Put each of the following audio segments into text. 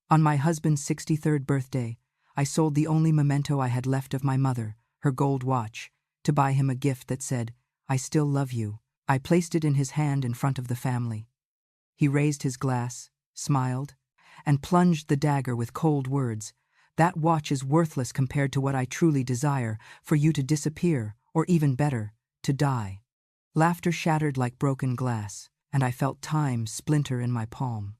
On my husband's 63rd birthday, I sold the only memento I had left of my mother, her gold watch, to buy him a gift that said, "I still love you." I placed it in his hand in front of the family. He raised his glass, smiled, and plunged the dagger with cold words. "That watch is worthless compared to what I truly desire, for you to disappear, or even better, to die." Laughter shattered like broken glass, and I felt time splinter in my palm.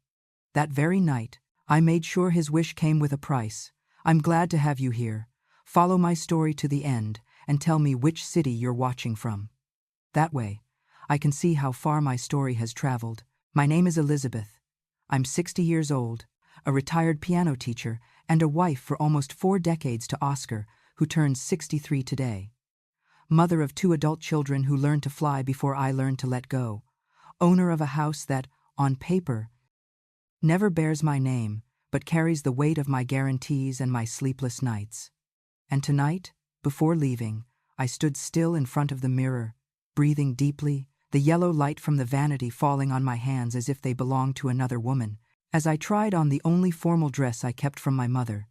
That very night, I made sure his wish came with a price. "I'm glad to have you here. Follow my story to the end, and tell me which city you're watching from. That way, I can see how far my story has traveled. My name is Elizabeth. I'm 60 years old, a retired piano teacher, and a wife for almost 4 decades to Oscar, who turns 63 today. Mother of 2 adult children who learned to fly before I learned to let go. Owner of a house that, on paper, never bears my name, but carries the weight of my guarantees and my sleepless nights. And tonight, before leaving, I stood still in front of the mirror, breathing deeply, the yellow light from the vanity falling on my hands as if they belonged to another woman, as I tried on the only formal dress I kept from my mother,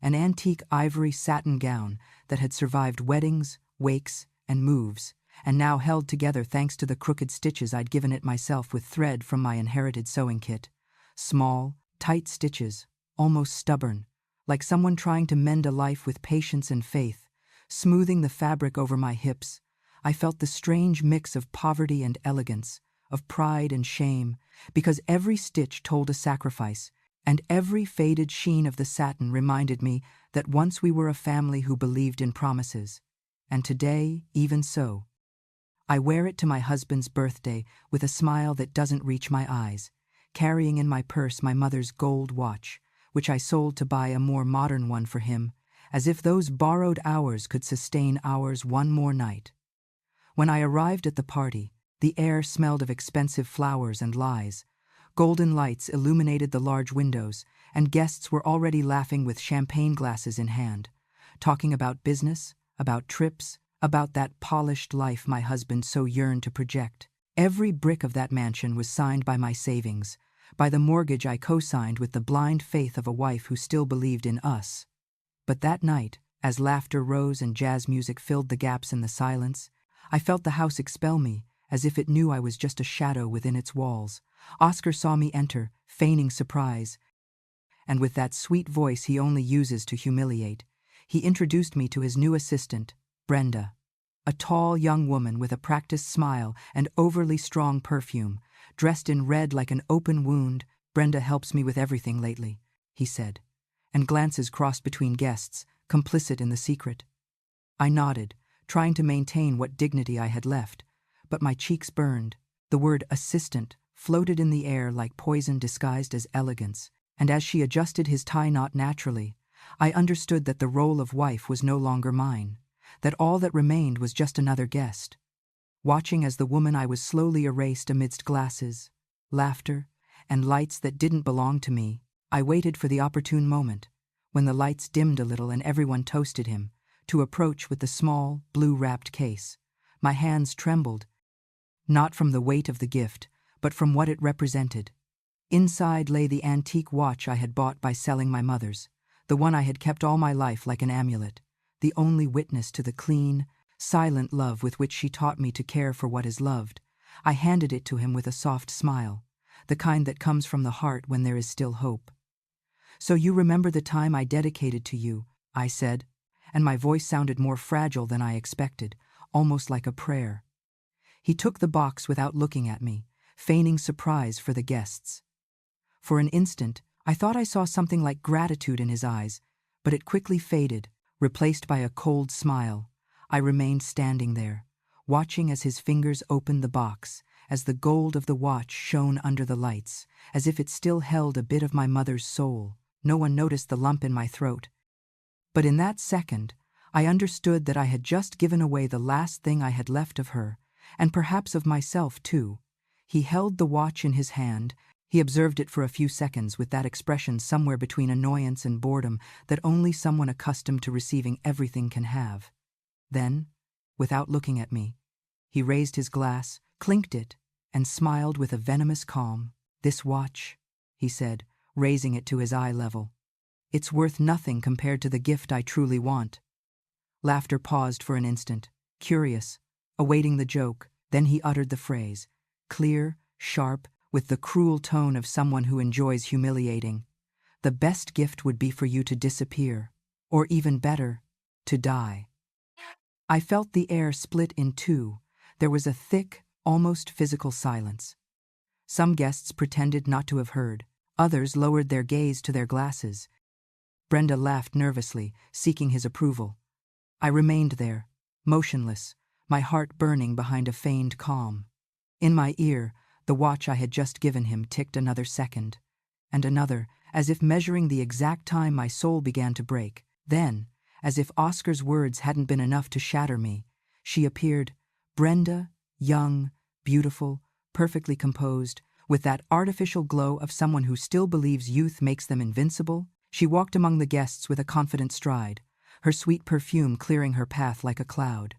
an antique ivory satin gown that had survived weddings, wakes, and moves, and now held together thanks to the crooked stitches I'd given it myself with thread from my inherited sewing kit. Small, tight stitches, almost stubborn, like someone trying to mend a life with patience and faith, smoothing the fabric over my hips. I felt the strange mix of poverty and elegance, of pride and shame, because every stitch told a sacrifice, and every faded sheen of the satin reminded me that once we were a family who believed in promises, and today, even so. I wear it to my husband's birthday with a smile that doesn't reach my eyes, carrying in my purse my mother's gold watch, which I sold to buy a more modern one for him, as if those borrowed hours could sustain ours one more night. When I arrived at the party, the air smelled of expensive flowers and lies. Golden lights illuminated the large windows, and guests were already laughing with champagne glasses in hand, talking about business, about trips, about that polished life my husband so yearned to project. Every brick of that mansion was signed by my savings, by the mortgage I co-signed with the blind faith of a wife who still believed in us. But that night, as laughter rose and jazz music filled the gaps in the silence, I felt the house expel me, as if it knew I was just a shadow within its walls. Oscar saw me enter, feigning surprise, and with that sweet voice he only uses to humiliate, he introduced me to his new assistant, Brenda. A tall young woman with a practiced smile and overly strong perfume, dressed in red like an open wound. "Brenda helps me with everything lately," he said, and glances crossed between guests, complicit in the secret. I nodded, trying to maintain what dignity I had left, but my cheeks burned. The word assistant floated in the air like poison disguised as elegance, and as she adjusted his tie knot naturally, I understood that the role of wife was no longer mine, that all that remained was just another guest. Watching as the woman I was slowly erased amidst glasses, laughter, and lights that didn't belong to me, I waited for the opportune moment, when the lights dimmed a little and everyone toasted him, to approach with the small, blue-wrapped case. My hands trembled, not from the weight of the gift, but from what it represented. Inside lay the antique watch I had bought by selling my mother's, the one I had kept all my life like an amulet, the only witness to the clean, silent love with which she taught me to care for what is loved. I handed it to him with a soft smile, the kind that comes from the heart when there is still hope. "So you remember the time I dedicated to you," I said, and my voice sounded more fragile than I expected, almost like a prayer. He took the box without looking at me, feigning surprise for the guests. For an instant, I thought I saw something like gratitude in his eyes, but it quickly faded, replaced by a cold smile. I remained standing there, watching as his fingers opened the box, as the gold of the watch shone under the lights, as if it still held a bit of my mother's soul. No one noticed the lump in my throat. But in that second, I understood that I had just given away the last thing I had left of her, and perhaps of myself too. He held the watch in his hand. He observed it for a few seconds with that expression somewhere between annoyance and boredom that only someone accustomed to receiving everything can have. Then, without looking at me, he raised his glass, clinked it, and smiled with a venomous calm. "This watch," he said, raising it to his eye level. It's worth nothing compared to the gift I truly want. Laughter paused for an instant, curious, awaiting the joke. Then he uttered the phrase, clear, sharp, with the cruel tone of someone who enjoys humiliating. The best gift would be for you to disappear, or even better, to die. I felt the air split in two. There was a thick, almost physical silence. Some guests pretended not to have heard. Others lowered their gaze to their glasses. Brenda laughed nervously, seeking his approval. I remained there, motionless, my heart burning behind a feigned calm. In my ear, the watch I had just given him ticked another second, and another, as if measuring the exact time my soul began to break. Then, as if Oscar's words hadn't been enough to shatter me, she appeared, Brenda, young, beautiful, perfectly composed, with that artificial glow of someone who still believes youth makes them invincible. She walked among the guests with a confident stride, her sweet perfume clearing her path like a cloud.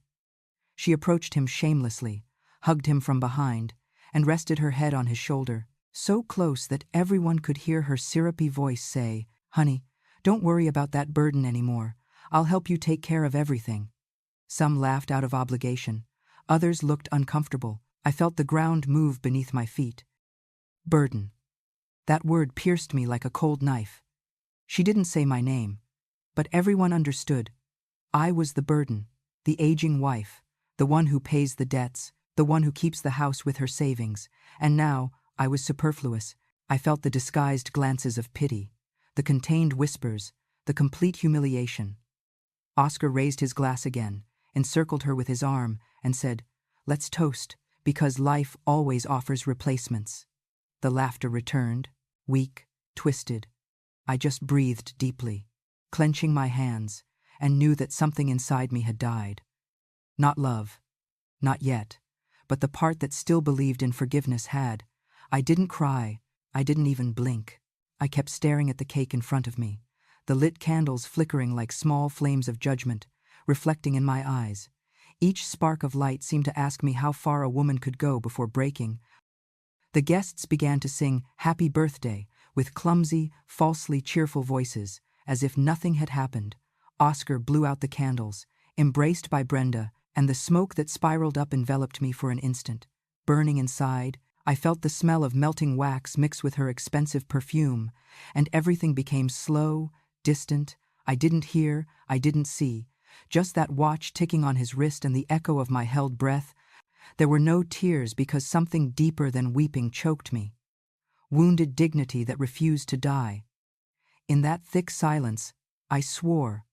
She approached him shamelessly, hugged him from behind, and rested her head on his shoulder, so close that everyone could hear her syrupy voice say, "Honey, don't worry about that burden anymore. I'll help you take care of everything." Some laughed out of obligation. Others looked uncomfortable. I felt the ground move beneath my feet. Burden. That word pierced me like a cold knife. She didn't say my name, but everyone understood. I was the burden, the aging wife, the one who pays the debts, the one who keeps the house with her savings, and now I was superfluous. I felt the disguised glances of pity, the contained whispers, the complete humiliation. Oscar raised his glass again, encircled her with his arm, and said, "Let's toast, because life always offers replacements." The laughter returned, weak, twisted. I just breathed deeply, clenching my hands, and knew that something inside me had died. Not love, not yet, but the part that still believed in forgiveness had. I didn't cry, I didn't even blink. I kept staring at the cake in front of me, the lit candles flickering like small flames of judgment, reflecting in my eyes. Each spark of light seemed to ask me how far a woman could go before breaking. The guests began to sing "Happy Birthday" with clumsy, falsely cheerful voices, as if nothing had happened. Oscar blew out the candles, embraced by Brenda, and the smoke that spiraled up enveloped me for an instant. Burning inside, I felt the smell of melting wax mix with her expensive perfume, and everything became slow, distant. I didn't hear, I didn't see, just that watch ticking on his wrist and the echo of my held breath. There were no tears because something deeper than weeping choked me. Wounded dignity that refused to die. In that thick silence, I swore,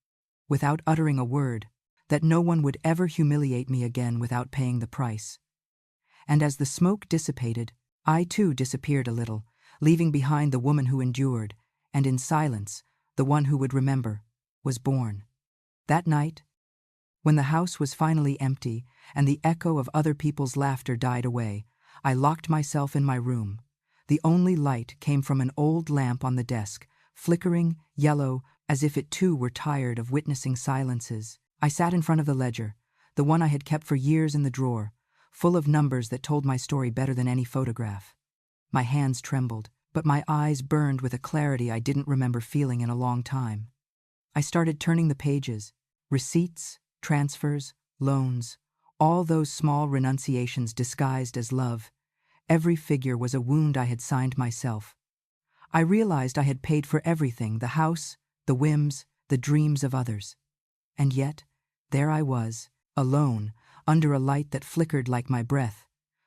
without uttering a word, that no one would ever humiliate me again without paying the price. And as the smoke dissipated, I too disappeared a little, leaving behind the woman who endured, and in silence, the one who would remember, was born. That night, when the house was finally empty and the echo of other people's laughter died away, I locked myself in my room. The only light came from an old lamp on the desk, flickering, yellow, as if it too were tired of witnessing silences. I sat in front of the ledger, the one I had kept for years in the drawer, full of numbers that told my story better than any photograph. My hands trembled, but my eyes burned with a clarity I didn't remember feeling in a long time. I started turning the pages, receipts, transfers, loans, all those small renunciations disguised as love. Every figure was a wound I had signed myself. I realized I had paid for everything, the house, the whims, the dreams of others. And yet, there I was, alone, under a light that flickered like my breath.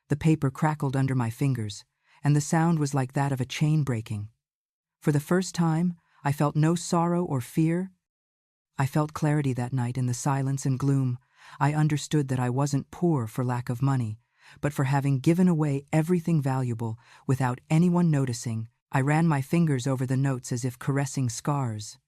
The paper crackled under my fingers, and the sound was like that of a chain breaking. For the first time, I felt no sorrow or fear. I felt clarity that night in the silence and gloom. I understood that I wasn't poor for lack of money, but for having given away everything valuable without anyone noticing. I ran my fingers over the notes as if caressing scars.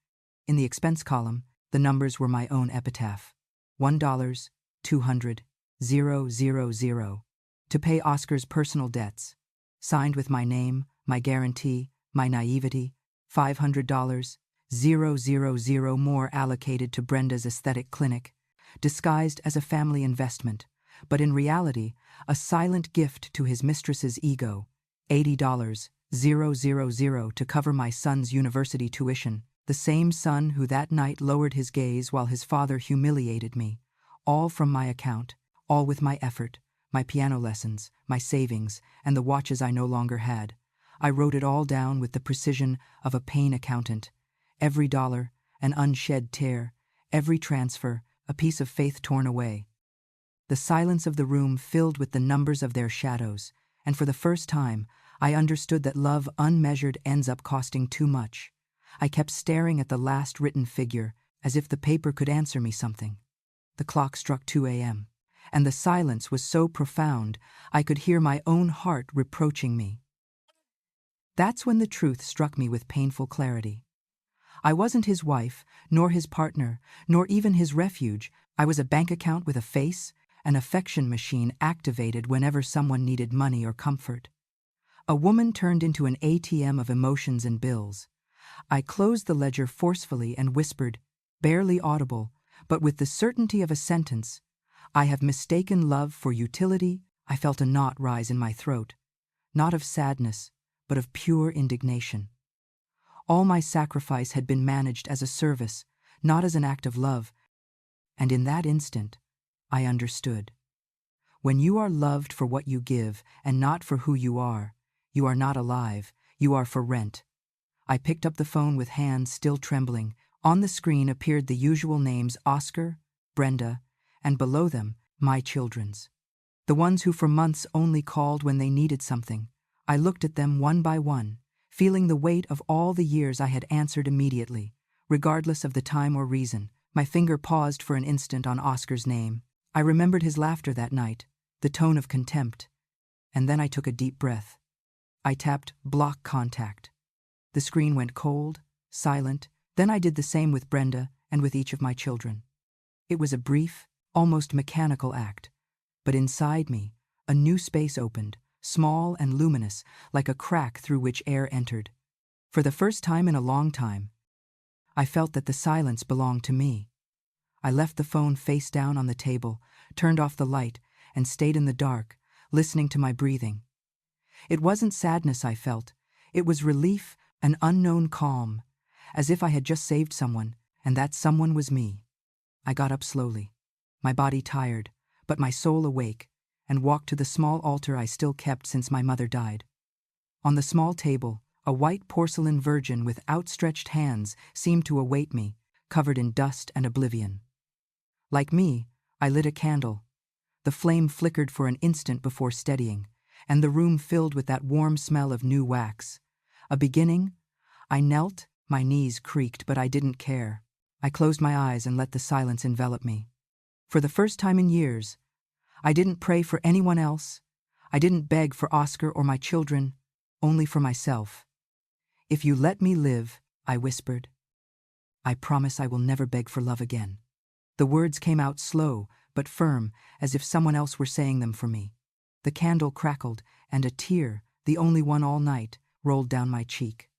In the expense column, the numbers were my own epitaph. $1, 200, 000. To pay Oscar's personal debts. Signed with my name, my guarantee, my naivety. $500, 000 more allocated to Brenda's aesthetic clinic, disguised as a family investment, but in reality, a silent gift to his mistress's ego. $80, $000 to cover my son's university tuition, the same son who that night lowered his gaze while his father humiliated me. All from my account, all with my effort, my piano lessons, my savings, and the watches I no longer had. I wrote it all down with the precision of a pain accountant. Every dollar, an unshed tear, every transfer, a piece of faith torn away. The silence of the room filled with the numbers of their shadows, and for the first time, I understood that love unmeasured ends up costing too much. I kept staring at the last written figure, as if the paper could answer me something. The clock struck 2 a.m., and the silence was so profound I could hear my own heart reproaching me. That's when the truth struck me with painful clarity. I wasn't his wife, nor his partner, nor even his refuge. I was a bank account with a face, an affection machine activated whenever someone needed money or comfort. A woman turned into an ATM of emotions and bills. I closed the ledger forcefully and whispered, barely audible, but with the certainty of a sentence, "I have mistaken love for utility." I felt a knot rise in my throat, not of sadness, but of pure indignation. All my sacrifice had been managed as a service, not as an act of love, and in that instant, I understood. When you are loved for what you give and not for who you are not alive, you are for rent. I picked up the phone with hands still trembling. On the screen appeared the usual names Oscar, Brenda, and below them, my children's. The ones who for months only called when they needed something. I looked at them one by one, feeling the weight of all the years I had answered immediately, regardless of the time or reason. My finger paused for an instant on Oscar's name. I remembered his laughter that night, the tone of contempt, and then I took a deep breath. I tapped block contact. The screen went cold, silent. Then I did the same with Brenda and with each of my children. It was a brief, almost mechanical act, but inside me, a new space opened, small and luminous, like a crack through which air entered. For the first time in a long time, I felt that the silence belonged to me. I left the phone face down on the table, turned off the light, and stayed in the dark, listening to my breathing. It wasn't sadness I felt. It was relief, an unknown calm, as if I had just saved someone, and that someone was me. I got up slowly, my body tired, but my soul awake, and walked to the small altar I still kept since my mother died. On the small table, a white porcelain virgin with outstretched hands seemed to await me, covered in dust and oblivion. Like me, I lit a candle. The flame flickered for an instant before steadying, and the room filled with that warm smell of new wax. A beginning. I knelt, my knees creaked, but I didn't care. I closed my eyes and let the silence envelop me. For the first time in years, I didn't pray for anyone else. I didn't beg for Oscar or my children, only for myself. "If you let me live," I whispered, "I promise I will never beg for love again." The words came out slow, but firm, as if someone else were saying them for me. The candle crackled, and a tear, the only one all night, rolled down my cheek.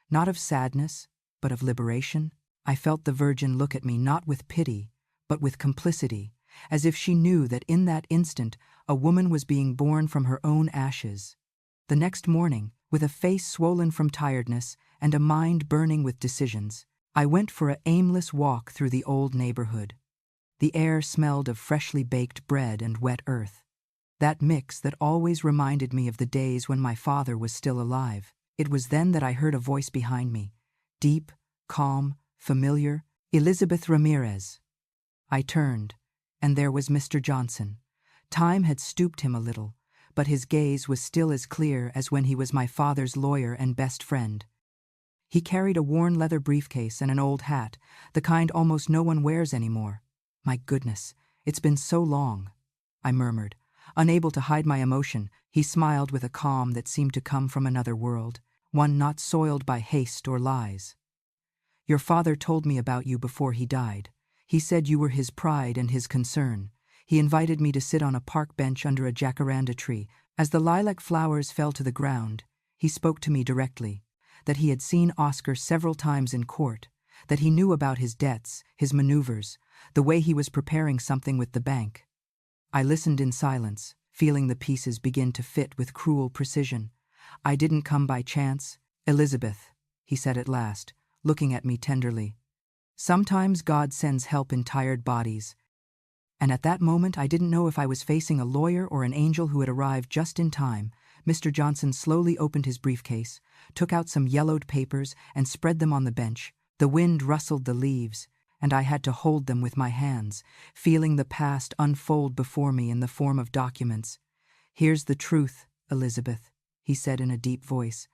Not of sadness, but of liberation. I felt the Virgin look at me not with pity, but with complicity, as if she knew that in that instant a woman was being born from her own ashes. The next morning, with a face swollen from tiredness and a mind burning with decisions, I went for an aimless walk through the old neighborhood. The air smelled of freshly baked bread and wet earth. That mix that always reminded me of the days when my father was still alive. It was then that I heard a voice behind me, deep, calm, familiar, "Elizabeth Ramirez." I turned, and there was Mr. Johnson. Time had stooped him a little, but his gaze was still as clear as when he was my father's lawyer and best friend. He carried a worn leather briefcase and an old hat, the kind almost no one wears anymore. "My goodness, it's been so long," I murmured. Unable to hide my emotion, he smiled with a calm that seemed to come from another world, one not soiled by haste or lies. "Your father told me about you before he died. He said you were his pride and his concern. He invited me to sit on a park bench under a jacaranda tree. As the lilac flowers fell to the ground, he spoke to me directly, that he had seen Oscar several times in court, that he knew about his debts, his maneuvers, the way he was preparing something with the bank." I listened in silence, feeling the pieces begin to fit with cruel precision. I didn't come by chance. Elizabeth, he said at last, looking at me tenderly. Sometimes God sends help in tired bodies. And at that moment I didn't know if I was facing a lawyer or an angel who had arrived just in time. Mr. Johnson slowly opened his briefcase, took out some yellowed papers, and spread them on the bench. The wind rustled the leaves, and I had to hold them with my hands, feeling the past unfold before me in the form of documents. Here's the truth, Elizabeth, he said in a deep voice.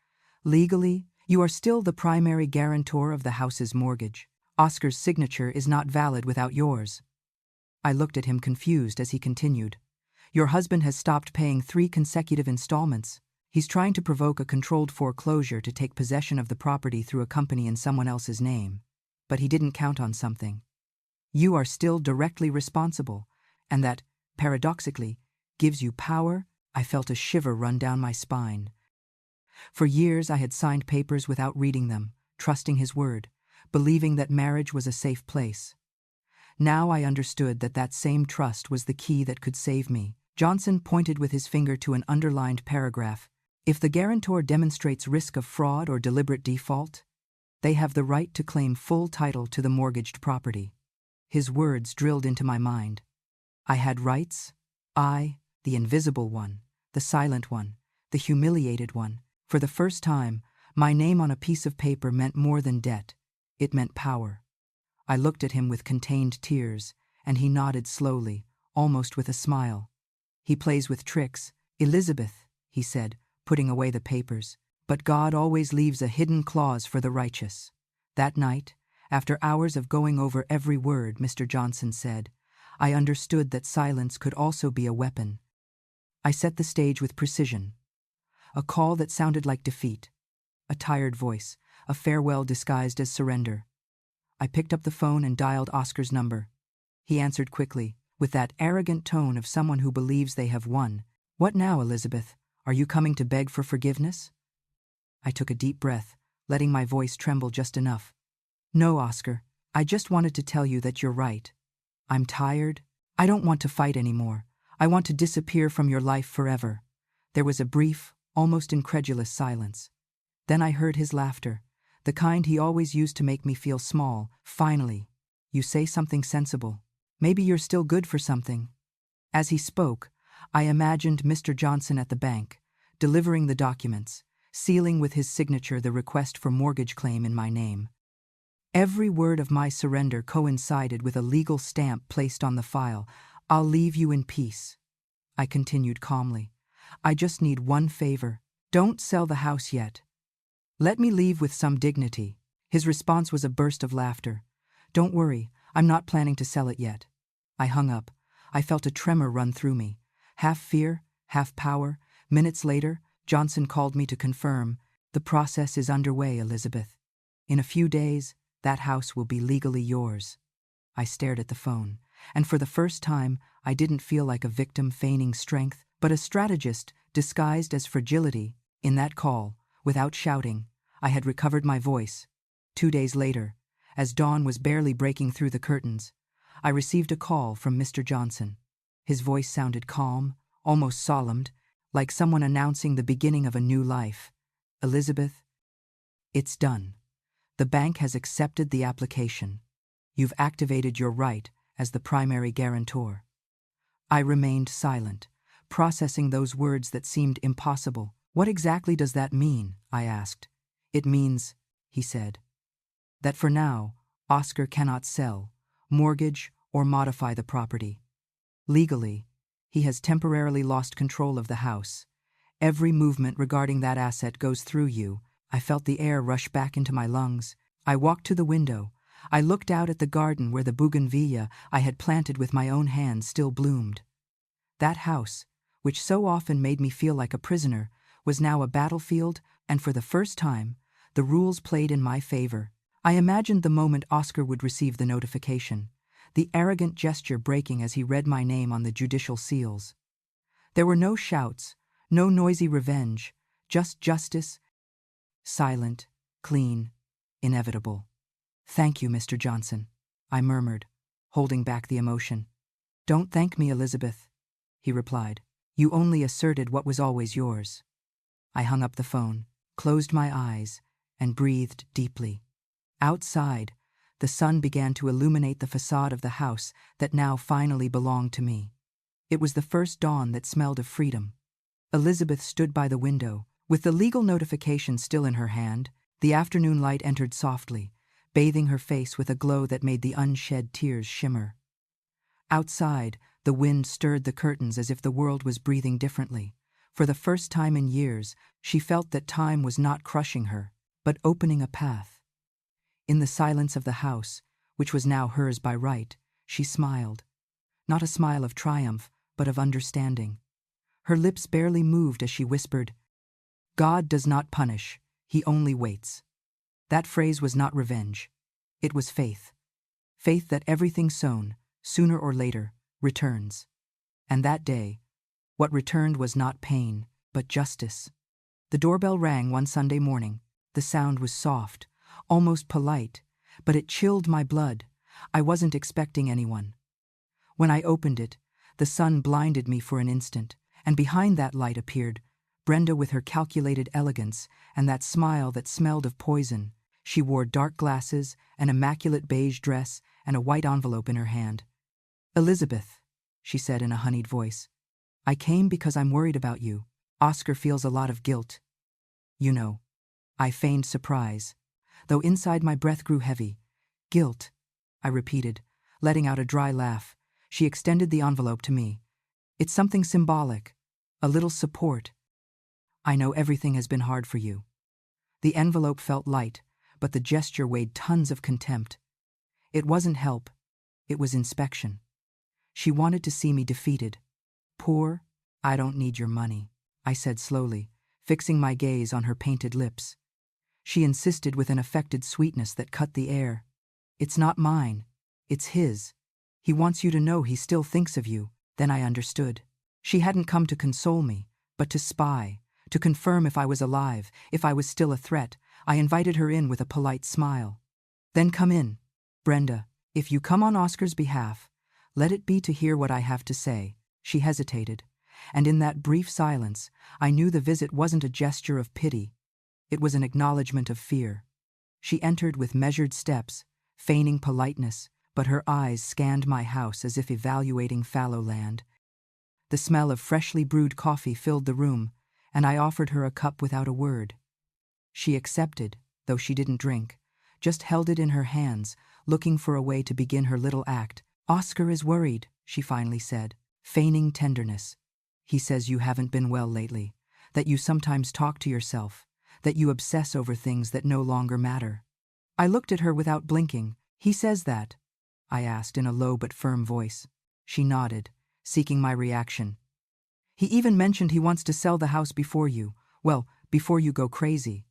Legally, you are still the primary guarantor of the house's mortgage. Oscar's signature is not valid without yours. I looked at him confused as he continued. Your husband has stopped paying 3 consecutive installments. He's trying to provoke a controlled foreclosure to take possession of the property through a company in someone else's name. But he didn't count on something. You are still directly responsible, and that, paradoxically, gives you power. I felt a shiver run down my spine. For years I had signed papers without reading them, trusting his word, believing that marriage was a safe place. Now I understood that that same trust was the key that could save me. Johnson pointed with his finger to an underlined paragraph. If the guarantor demonstrates risk of fraud or deliberate default, they have the right to claim full title to the mortgaged property. His words drilled into my mind. I had rights. I, the invisible one, the silent one, the humiliated one. For the first time, my name on a piece of paper meant more than debt. It meant power. I looked at him with contained tears, and he nodded slowly, almost with a smile. He plays with tricks. Elizabeth, he said, putting away the papers. But God always leaves a hidden clause for the righteous. That night, after hours of going over every word, Mr. Johnson said, I understood that silence could also be a weapon. I set the stage with precision. A call that sounded like defeat. A tired voice, a farewell disguised as surrender. I picked up the phone and dialed Oscar's number. He answered quickly, with that arrogant tone of someone who believes they have won. What now, Elizabeth? Are you coming to beg for forgiveness? I took a deep breath, letting my voice tremble just enough. No, Oscar, I just wanted to tell you that you're right. I'm tired. I don't want to fight anymore. I want to disappear from your life forever. There was a brief, almost incredulous silence. Then I heard his laughter, the kind he always used to make me feel small. Finally, you say something sensible. Maybe you're still good for something. As he spoke, I imagined Mr. Johnson at the bank, delivering the documents, sealing with his signature the request for mortgage claim in my name. Every word of my surrender coincided with a legal stamp placed on the file. I'll leave you in peace. I continued calmly. I just need one favor. Don't sell the house yet. Let me leave with some dignity. His response was a burst of laughter. Don't worry, I'm not planning to sell it yet. I hung up. I felt a tremor run through me. Half fear, half power. Minutes later, Johnson called me to confirm, the process is underway, Elizabeth. In a few days, that house will be legally yours. I stared at the phone, and for the first time, I didn't feel like a victim feigning strength, but a strategist disguised as fragility. In that call, without shouting, I had recovered my voice. 2 days later, as dawn was barely breaking through the curtains, I received a call from Mr. Johnson. His voice sounded calm, almost solemn, like someone announcing the beginning of a new life. Elizabeth, it's done. The bank has accepted the application. You've activated your right as the primary guarantor. I remained silent, processing those words that seemed impossible. What exactly does that mean? I asked. It means, he said, that for now, Oscar cannot sell, mortgage, or modify the property. Legally, he has temporarily lost control of the house. Every movement regarding that asset goes through you. I felt the air rush back into my lungs. I walked to the window. I looked out at the garden where the bougainvillea I had planted with my own hands still bloomed. That house, which so often made me feel like a prisoner, was now a battlefield, and for the first time, the rules played in my favor. I imagined the moment Oscar would receive the notification, the arrogant gesture breaking as he read my name on the judicial seals. There were no shouts, no noisy revenge, just justice, silent, clean, inevitable. Thank you, Mr. Johnson, I murmured, holding back the emotion. Don't thank me, Elizabeth, he replied. You only asserted what was always yours. I hung up the phone, closed my eyes, and breathed deeply. Outside, the sun began to illuminate the facade of the house that now finally belonged to me. It was the first dawn that smelled of freedom. Elizabeth stood by the window, with the legal notification still in her hand. The afternoon light entered softly, bathing her face with a glow that made the unshed tears shimmer. Outside, the wind stirred the curtains as if the world was breathing differently. For the first time in years, she felt that time was not crushing her, but opening a path. In the silence of the house, which was now hers by right, she smiled. Not a smile of triumph, but of understanding. Her lips barely moved as she whispered, "God does not punish, he only waits." That phrase was not revenge. It was faith. Faith that everything sown, sooner or later, returns. And that day, what returned was not pain, but justice. The doorbell rang one Sunday morning. The sound was soft, almost polite, but it chilled my blood. I wasn't expecting anyone. When I opened it, the sun blinded me for an instant, and behind that light appeared Brenda with her calculated elegance and that smile that smelled of poison. She wore dark glasses, an immaculate beige dress, and a white envelope in her hand. "Elizabeth," she said in a honeyed voice, "I came because I'm worried about you. Oscar feels a lot of guilt. You know." I feigned surprise, though inside my breath grew heavy. "Guilt," I repeated, letting out a dry laugh. She extended the envelope to me. "It's something symbolic, a little support. I know everything has been hard for you." The envelope felt light, but the gesture weighed tons of contempt. It wasn't help, it was inspection. She wanted to see me defeated. "Poor? I don't need your money," I said slowly, fixing my gaze on her painted lips. She insisted with an affected sweetness that cut the air. "It's not mine, it's his. He wants you to know he still thinks of you." Then I understood. She hadn't come to console me, but to spy, to confirm if I was alive, if I was still a threat. I invited her in with a polite smile. "Then come in, Brenda. If you come on Oscar's behalf, let it be to hear what I have to say." She hesitated, and in that brief silence, I knew the visit wasn't a gesture of pity. It was an acknowledgement of fear. She entered with measured steps, feigning politeness, but her eyes scanned my house as if evaluating fallow land. The smell of freshly brewed coffee filled the room, and I offered her a cup without a word. She accepted, though she didn't drink, just held it in her hands, looking for a way to begin her little act. "Oscar is worried," she finally said, feigning tenderness. "He says you haven't been well lately, that you sometimes talk to yourself, that you obsess over things that no longer matter." I looked at her without blinking. "He says that?" I asked in a low but firm voice. She nodded, seeking my reaction. "He even mentioned he wants to sell the house before you. Well, before you go crazy."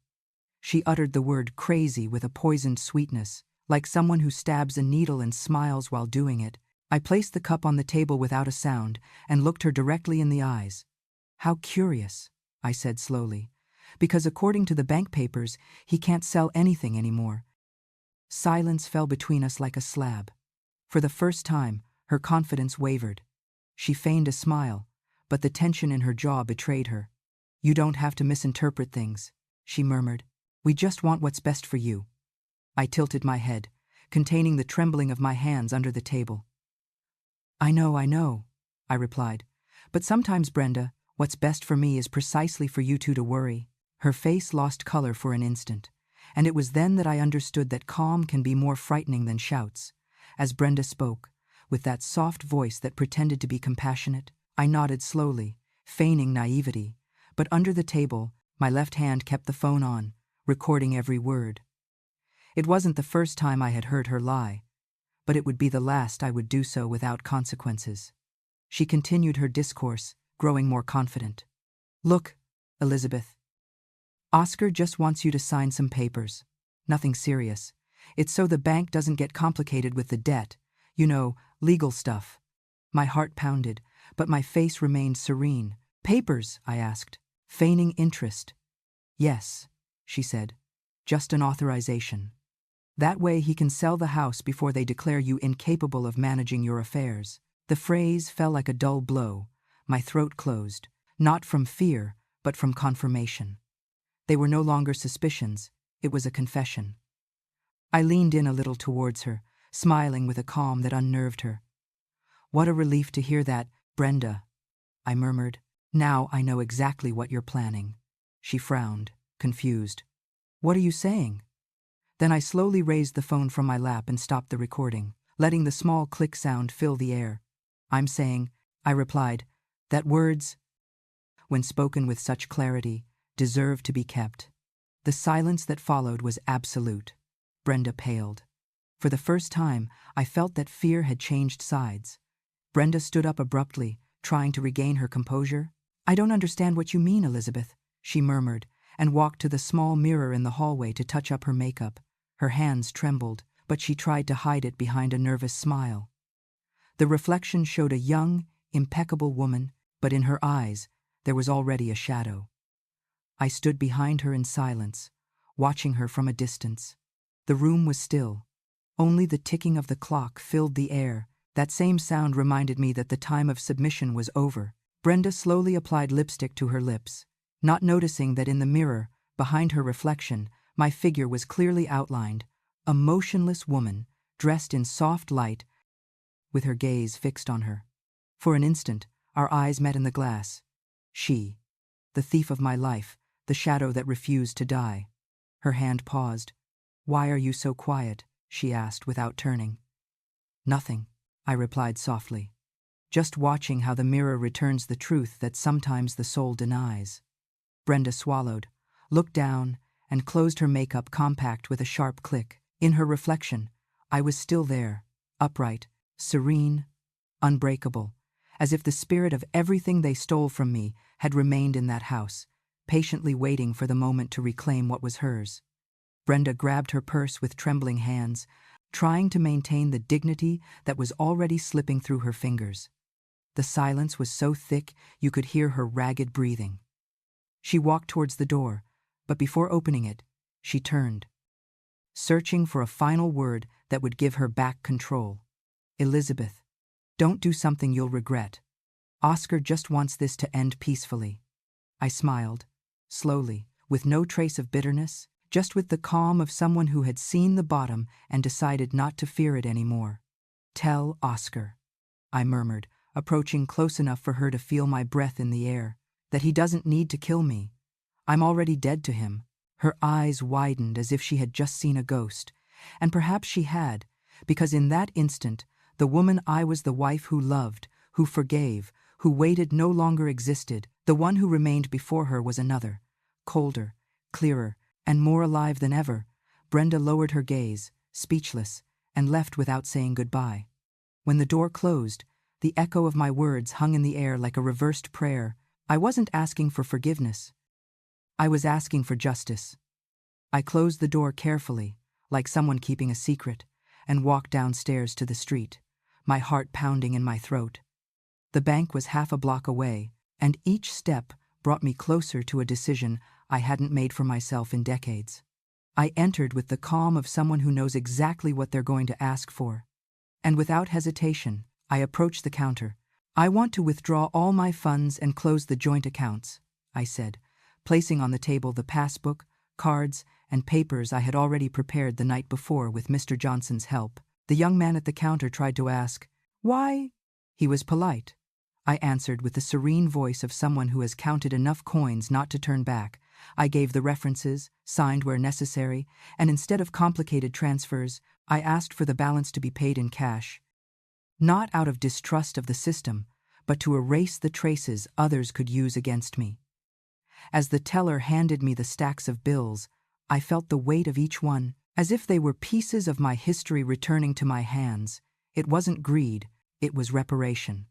She uttered the word crazy with a poisoned sweetness, like someone who stabs a needle and smiles while doing it. I placed the cup on the table without a sound and looked her directly in the eyes. "How curious," I said slowly, "because according to the bank papers, he can't sell anything anymore." Silence fell between us like a slab. For the first time, her confidence wavered. She feigned a smile, but the tension in her jaw betrayed her. "You don't have to misinterpret things," she murmured. "We just want what's best for you." I tilted my head, containing the trembling of my hands under the table. I know, I replied. "But sometimes, Brenda, what's best for me is precisely for you two to worry." Her face lost color for an instant, and it was then that I understood that calm can be more frightening than shouts. As Brenda spoke, with that soft voice that pretended to be compassionate, I nodded slowly, feigning naivety, but under the table, my left hand kept the phone on, recording every word. It wasn't the first time I had heard her lie, but it would be the last I would do so without consequences. She continued her discourse, growing more confident. "Look, Elizabeth. Oscar just wants you to sign some papers. Nothing serious. It's so the bank doesn't get complicated with the debt. You know, legal stuff." My heart pounded, but my face remained serene. "Papers?" I asked, feigning interest. "Yes," she said. "Just an authorization. That way he can sell the house before they declare you incapable of managing your affairs." The phrase fell like a dull blow. My throat closed, not from fear, but from confirmation. They were no longer suspicions, it was a confession. I leaned in a little towards her, smiling with a calm that unnerved her. "What a relief to hear that, Brenda," I murmured. "Now I know exactly what you're planning." She frowned, confused. "What are you saying?" Then I slowly raised the phone from my lap and stopped the recording, letting the small click sound fill the air. "I'm saying," I replied, "that words, when spoken with such clarity, deserve to be kept." The silence that followed was absolute. Brenda paled. For the first time, I felt that fear had changed sides. Brenda stood up abruptly, trying to regain her composure. "I don't understand what you mean, Elizabeth," she murmured, and walked to the small mirror in the hallway to touch up her makeup. Her hands trembled, but she tried to hide it behind a nervous smile. The reflection showed a young, impeccable woman, but in her eyes there was already a shadow. I stood behind her in silence, watching her from a distance. The room was still. Only the ticking of the clock filled the air. That same sound reminded me that the time of submission was over. Brenda slowly applied lipstick to her lips, not noticing that in the mirror, behind her reflection, my figure was clearly outlined, a motionless woman, dressed in soft light, with her gaze fixed on her. For an instant, our eyes met in the glass. She, the thief of my life, the shadow that refused to die. Her hand paused. "Why are you so quiet?" she asked without turning. "Nothing," I replied softly. "Just watching how the mirror returns the truth that sometimes the soul denies." Brenda swallowed, looked down, and closed her makeup compact with a sharp click. In her reflection, I was still there, upright, serene, unbreakable, as if the spirit of everything they stole from me had remained in that house, patiently waiting for the moment to reclaim what was hers. Brenda grabbed her purse with trembling hands, trying to maintain the dignity that was already slipping through her fingers. The silence was so thick you could hear her ragged breathing. She walked towards the door, but before opening it, she turned, searching for a final word that would give her back control. "Elizabeth, don't do something you'll regret. Oscar just wants this to end peacefully." I smiled, slowly, with no trace of bitterness, just with the calm of someone who had seen the bottom and decided not to fear it anymore. "Tell Oscar," I murmured, approaching close enough for her to feel my breath in the air, "that he doesn't need to kill me. I'm already dead to him." Her eyes widened as if she had just seen a ghost, and perhaps she had, because in that instant, the woman I was, the wife who loved, who forgave, who waited, no longer existed. The one who remained before her was another, colder, clearer, and more alive than ever. Brenda lowered her gaze, speechless, and left without saying goodbye. When the door closed, the echo of my words hung in the air like a reversed prayer. I wasn't asking for forgiveness. I was asking for justice. I closed the door carefully, like someone keeping a secret, and walked downstairs to the street, my heart pounding in my throat. The bank was half a block away, and each step brought me closer to a decision I hadn't made for myself in decades. I entered with the calm of someone who knows exactly what they're going to ask for. And without hesitation, I approached the counter. "I want to withdraw all my funds and close the joint accounts," I said, placing on the table the passbook, cards, and papers I had already prepared the night before with Mr. Johnson's help. The young man at the counter tried to ask, "Why?" He was polite. I answered with the serene voice of someone who has counted enough coins not to turn back. I gave the references, signed where necessary, and instead of complicated transfers, I asked for the balance to be paid in cash. Not out of distrust of the system, but to erase the traces others could use against me. As the teller handed me the stacks of bills, I felt the weight of each one, as if they were pieces of my history returning to my hands. It wasn't greed, it was reparation.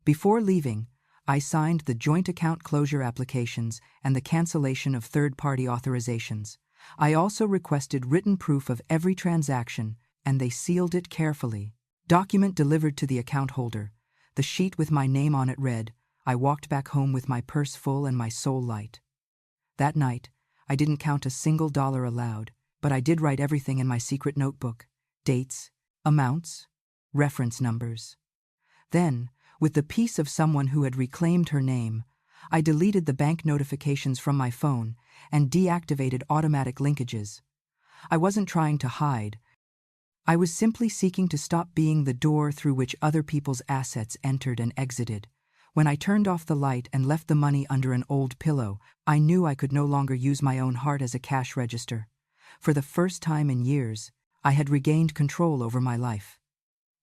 Before leaving, I signed the joint account closure applications and the cancellation of third-party authorizations. I also requested written proof of every transaction, and they sealed it carefully. Document delivered to the account holder. The sheet with my name on it read, I walked back home with my purse full and my soul light. That night, I didn't count a single dollar aloud, but I did write everything in my secret notebook. Dates, amounts, reference numbers. Then, with the peace of someone who had reclaimed her name, I deleted the bank notifications from my phone and deactivated automatic linkages. I wasn't trying to hide. I was simply seeking to stop being the door through which other people's assets entered and exited. When I turned off the light and left the money under an old pillow, I knew I could no longer use my own heart as a cash register. For the first time in years, I had regained control over my life.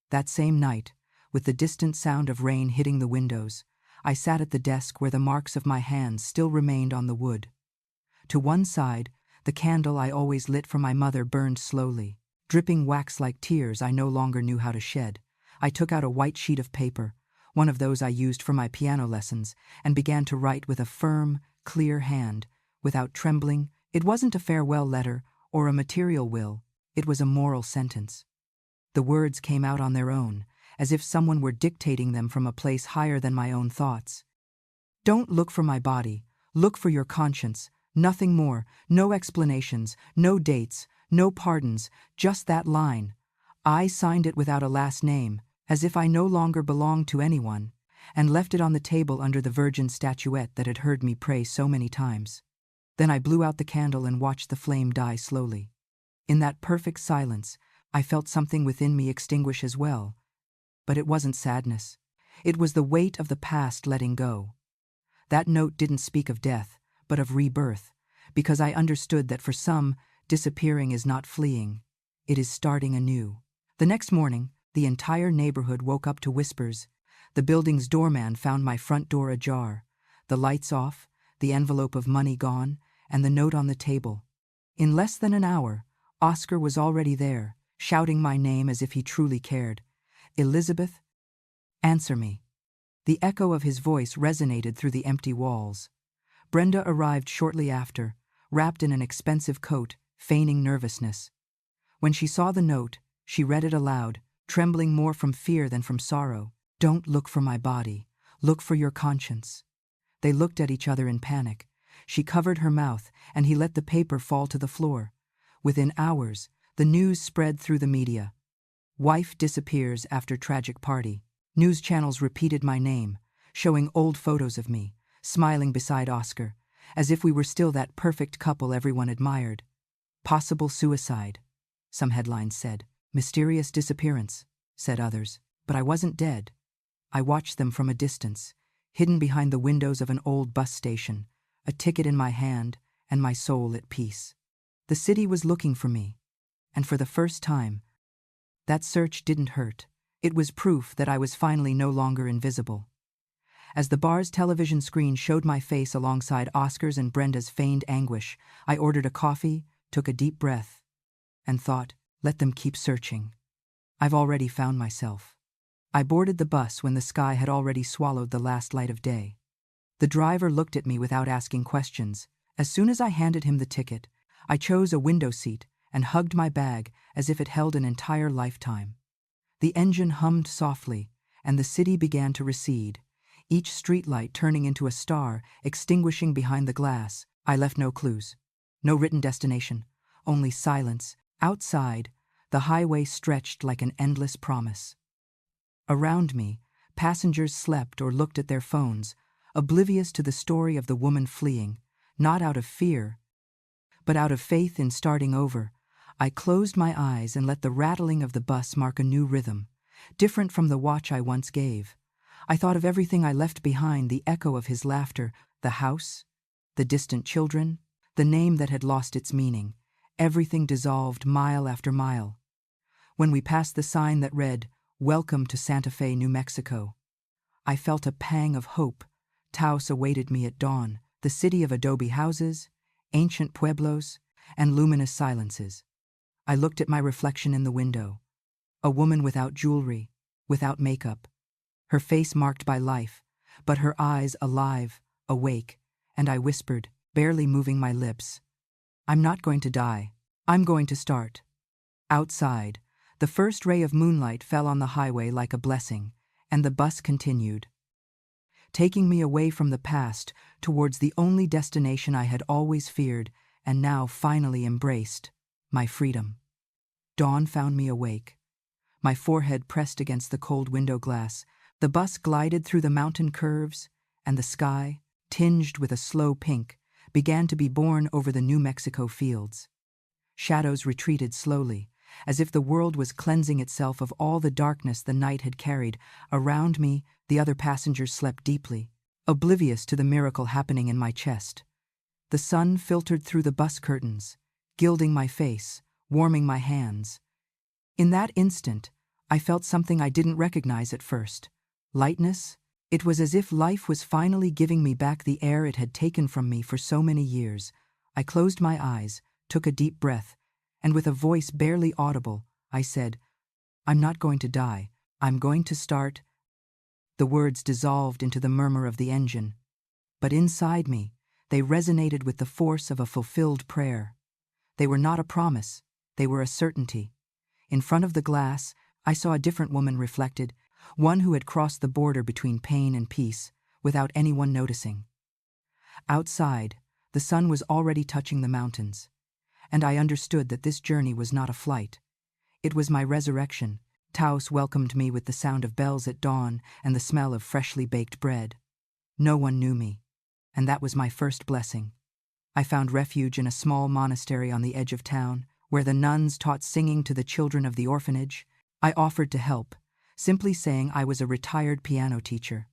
That same night, with the distant sound of rain hitting the windows, I sat at the desk where the marks of my hands still remained on the wood. To one side, the candle I always lit for my mother burned slowly, dripping wax like tears I no longer knew how to shed. I took out a white sheet of paper, one of those I used for my piano lessons, and began to write with a firm, clear hand, without trembling. It wasn't a farewell letter or a material will, it was a moral sentence. The words came out on their own, as if someone were dictating them from a place higher than my own thoughts. Don't look for my body, look for your conscience, nothing more, no explanations, no dates, no pardons, just that line. I signed it without a last name, as if I no longer belonged to anyone, and left it on the table under the Virgin statuette that had heard me pray so many times. Then I blew out the candle and watched the flame die slowly. In that perfect silence, I felt something within me extinguish as well. But it wasn't sadness. It was the weight of the past letting go. That note didn't speak of death, but of rebirth, because I understood that for some, disappearing is not fleeing. It is starting anew. The next morning, the entire neighborhood woke up to whispers. The building's doorman found my front door ajar, the lights off, the envelope of money gone, and the note on the table. In less than an hour, Oscar was already there, shouting my name as if he truly cared. Elizabeth, answer me. The echo of his voice resonated through the empty walls. Brenda arrived shortly after, wrapped in an expensive coat, feigning nervousness. When she saw the note, she read it aloud, trembling more from fear than from sorrow. Don't look for my body, look for your conscience. They looked at each other in panic. She covered her mouth, and he let the paper fall to the floor. Within hours, the news spread through the media. Wife disappears after tragic party. News channels repeated my name, showing old photos of me, smiling beside Oscar, as if we were still that perfect couple everyone admired. Possible suicide, some headlines said. Mysterious disappearance, said others. But I wasn't dead. I watched them from a distance, hidden behind the windows of an old bus station, a ticket in my hand, and my soul at peace. The city was looking for me, and for the first time, that search didn't hurt. It was proof that I was finally no longer invisible. As the bar's television screen showed my face alongside Oscar's and Brenda's feigned anguish, I ordered a coffee, took a deep breath, and thought, let them keep searching. I've already found myself. I boarded the bus when the sky had already swallowed the last light of day. The driver looked at me without asking questions. As soon as I handed him the ticket, I chose a window seat and hugged my bag as if it held an entire lifetime. The engine hummed softly, and the city began to recede, each streetlight turning into a star, extinguishing behind the glass. I left no clues, no written destination, only silence. Outside, the highway stretched like an endless promise. Around me, passengers slept or looked at their phones, oblivious to the story of the woman fleeing, not out of fear, but out of faith in starting over. I closed my eyes and let the rattling of the bus mark a new rhythm, different from the watch I once gave. I thought of everything I left behind, the echo of his laughter, the house, the distant children, the name that had lost its meaning. Everything dissolved mile after mile. When we passed the sign that read, "Welcome to Santa Fe, New Mexico," I felt a pang of hope. Taos awaited me at dawn, the city of adobe houses, ancient pueblos, and luminous silences. I looked at my reflection in the window. A woman without jewelry, without makeup. Her face marked by life, but her eyes alive, awake, and I whispered, barely moving my lips, I'm not going to die. I'm going to start. Outside, the first ray of moonlight fell on the highway like a blessing, and the bus continued, taking me away from the past towards the only destination I had always feared and now finally embraced, my freedom. Dawn found me awake, my forehead pressed against the cold window glass. The bus glided through the mountain curves, and the sky, tinged with a slow pink, began to be born over the New Mexico fields. Shadows retreated slowly, as if the world was cleansing itself of all the darkness the night had carried. Around me, the other passengers slept deeply, oblivious to the miracle happening in my chest. The sun filtered through the bus curtains, gilding my face, warming my hands. In that instant, I felt something I didn't recognize at first. Lightness. It was as if life was finally giving me back the air it had taken from me for so many years. I closed my eyes, took a deep breath, and with a voice barely audible, I said, "I'm not going to die. I'm going to start." The words dissolved into the murmur of the engine. But inside me, they resonated with the force of a fulfilled prayer. They were not a promise, they were a certainty. In front of the glass, I saw a different woman reflected, one who had crossed the border between pain and peace, without anyone noticing. Outside, the sun was already touching the mountains, and I understood that this journey was not a flight. It was my resurrection. Taos welcomed me with the sound of bells at dawn and the smell of freshly baked bread. No one knew me, and that was my first blessing. I found refuge in a small monastery on the edge of town, where the nuns taught singing to the children of the orphanage. I offered to help, simply saying I was a retired piano teacher.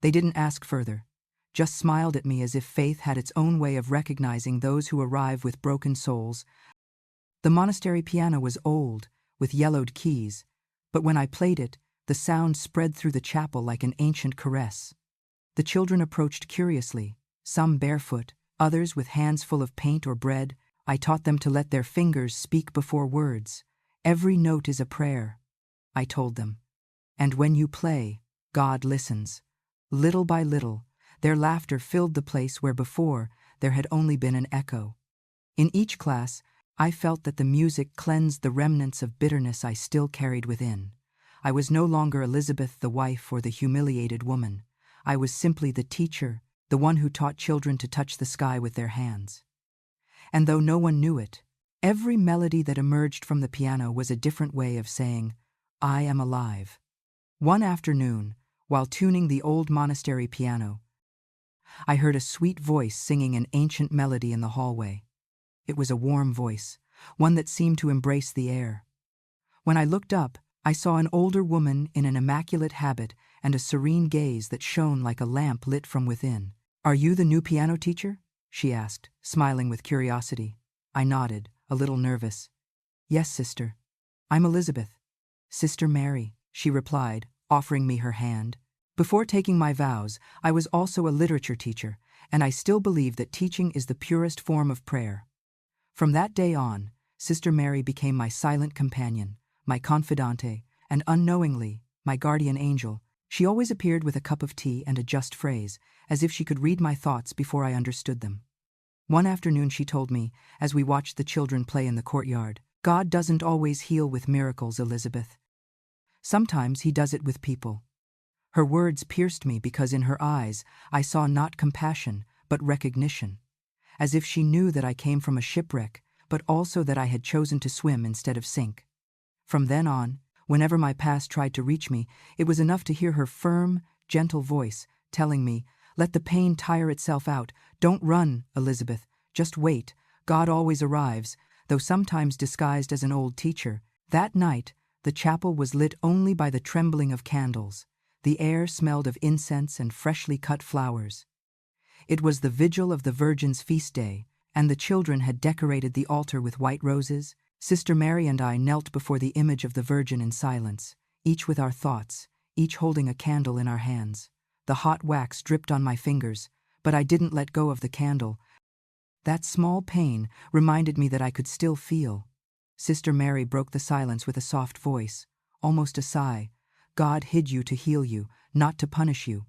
They didn't ask further, just smiled at me as if faith had its own way of recognizing those who arrive with broken souls. The monastery piano was old, with yellowed keys, but when I played it, the sound spread through the chapel like an ancient caress. The children approached curiously, some barefoot, others with hands full of paint or bread. I taught them to let their fingers speak before words. Every note is a prayer, I told them. And when you play, God listens. Little by little, their laughter filled the place where before there had only been an echo. In each class, I felt that the music cleansed the remnants of bitterness I still carried within. I was no longer Elizabeth the wife or the humiliated woman. I was simply the teacher, the one who taught children to touch the sky with their hands. And though no one knew it, every melody that emerged from the piano was a different way of saying, "I am alive." One afternoon, while tuning the old monastery piano, I heard a sweet voice singing an ancient melody in the hallway. It was a warm voice, one that seemed to embrace the air. When I looked up, I saw an older woman in an immaculate habit and a serene gaze that shone like a lamp lit from within. "Are you the new piano teacher?" she asked, smiling with curiosity. I nodded, a little nervous. "Yes, sister. I'm Elizabeth." "Sister Mary," she replied, offering me her hand. Before taking my vows, I was also a literature teacher, and I still believe that teaching is the purest form of prayer. From that day on, Sister Mary became my silent companion, my confidante, and unknowingly, my guardian angel. She always appeared with a cup of tea and a just phrase, as if she could read my thoughts before I understood them. One afternoon she told me, as we watched the children play in the courtyard, "God doesn't always heal with miracles, Elizabeth. Sometimes he does it with people." Her words pierced me because in her eyes I saw not compassion, but recognition, as if she knew that I came from a shipwreck, but also that I had chosen to swim instead of sink. From then on, whenever my past tried to reach me, it was enough to hear her firm, gentle voice telling me, "Let the pain tire itself out. Don't run, Elizabeth. Just wait. God always arrives," though sometimes disguised as an old teacher. That night, the chapel was lit only by the trembling of candles. The air smelled of incense and freshly cut flowers. It was the vigil of the Virgin's feast day, and the children had decorated the altar with white roses. Sister Mary and I knelt before the image of the Virgin in silence, each with our thoughts, each holding a candle in our hands. The hot wax dripped on my fingers, but I didn't let go of the candle. That small pain reminded me that I could still feel. Sister Mary broke the silence with a soft voice, almost a sigh. "God hid you to heal you, not to punish you."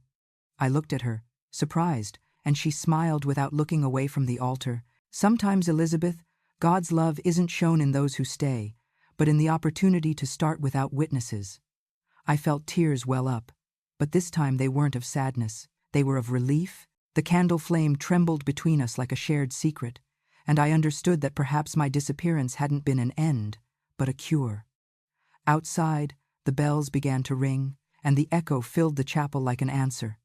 I looked at her, surprised, and she smiled without looking away from the altar. "Sometimes, Elizabeth, God's love isn't shown in those who stay, but in the opportunity to start without witnesses." I felt tears well up, but this time they weren't of sadness. They were of relief. The candle flame trembled between us like a shared secret, and I understood that perhaps my disappearance hadn't been an end, but a cure. Outside, the bells began to ring, and the echo filled the chapel like an answer.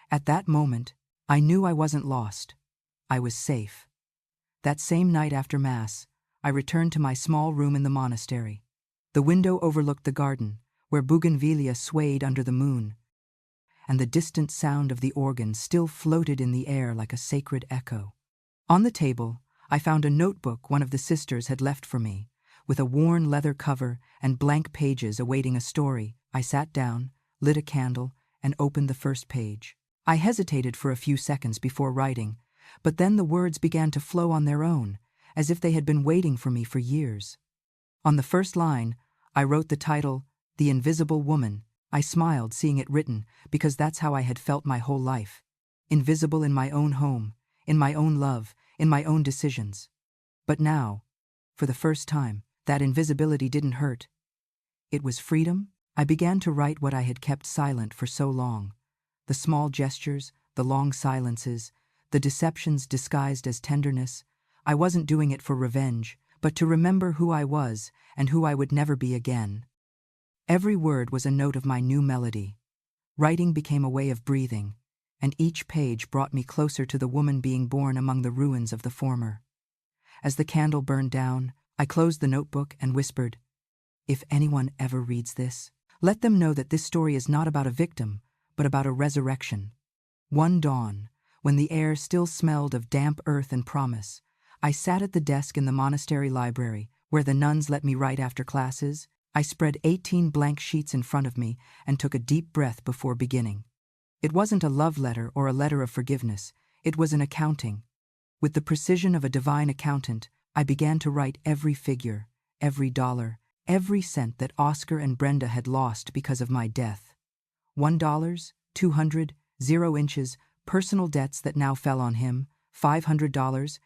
At that moment, I knew I wasn't lost. I was safe. That same night after Mass, I returned to my small room in the monastery. The window overlooked the garden, where bougainvillea swayed under the moon, and the distant sound of the organ still floated in the air like a sacred echo. On the table, I found a notebook one of the sisters had left for me, with a worn leather cover and blank pages awaiting a story. I sat down, lit a candle, and opened the first page. I hesitated for a few seconds before writing, but then the words began to flow on their own, as if they had been waiting for me for years. On the first line, I wrote the title, The Invisible Woman. I smiled seeing it written, because that's how I had felt my whole life. Invisible in my own home, in my own love, in my own decisions. But now, for the first time, that invisibility didn't hurt. It was freedom. I began to write what I had kept silent for so long. The small gestures, the long silences, the deceptions disguised as tenderness. I wasn't doing it for revenge, but to remember who I was and who I would never be again. Every word was a note of my new melody. Writing became a way of breathing, and each page brought me closer to the woman being born among the ruins of the former. As the candle burned down, I closed the notebook and whispered, "If anyone ever reads this, let them know that this story is not about a victim, but about a resurrection." One dawn, when the air still smelled of damp earth and promise, I sat at the desk in the monastery library, where the nuns let me write after classes. I spread 18 blank sheets in front of me and took a deep breath before beginning. It wasn't a love letter or a letter of forgiveness, it was an accounting. With the precision of a divine accountant, I began to write every figure, every dollar, every cent that Oscar and Brenda had lost because of my death. $1, $200, 0 inches, personal debts that now fell on him, $500,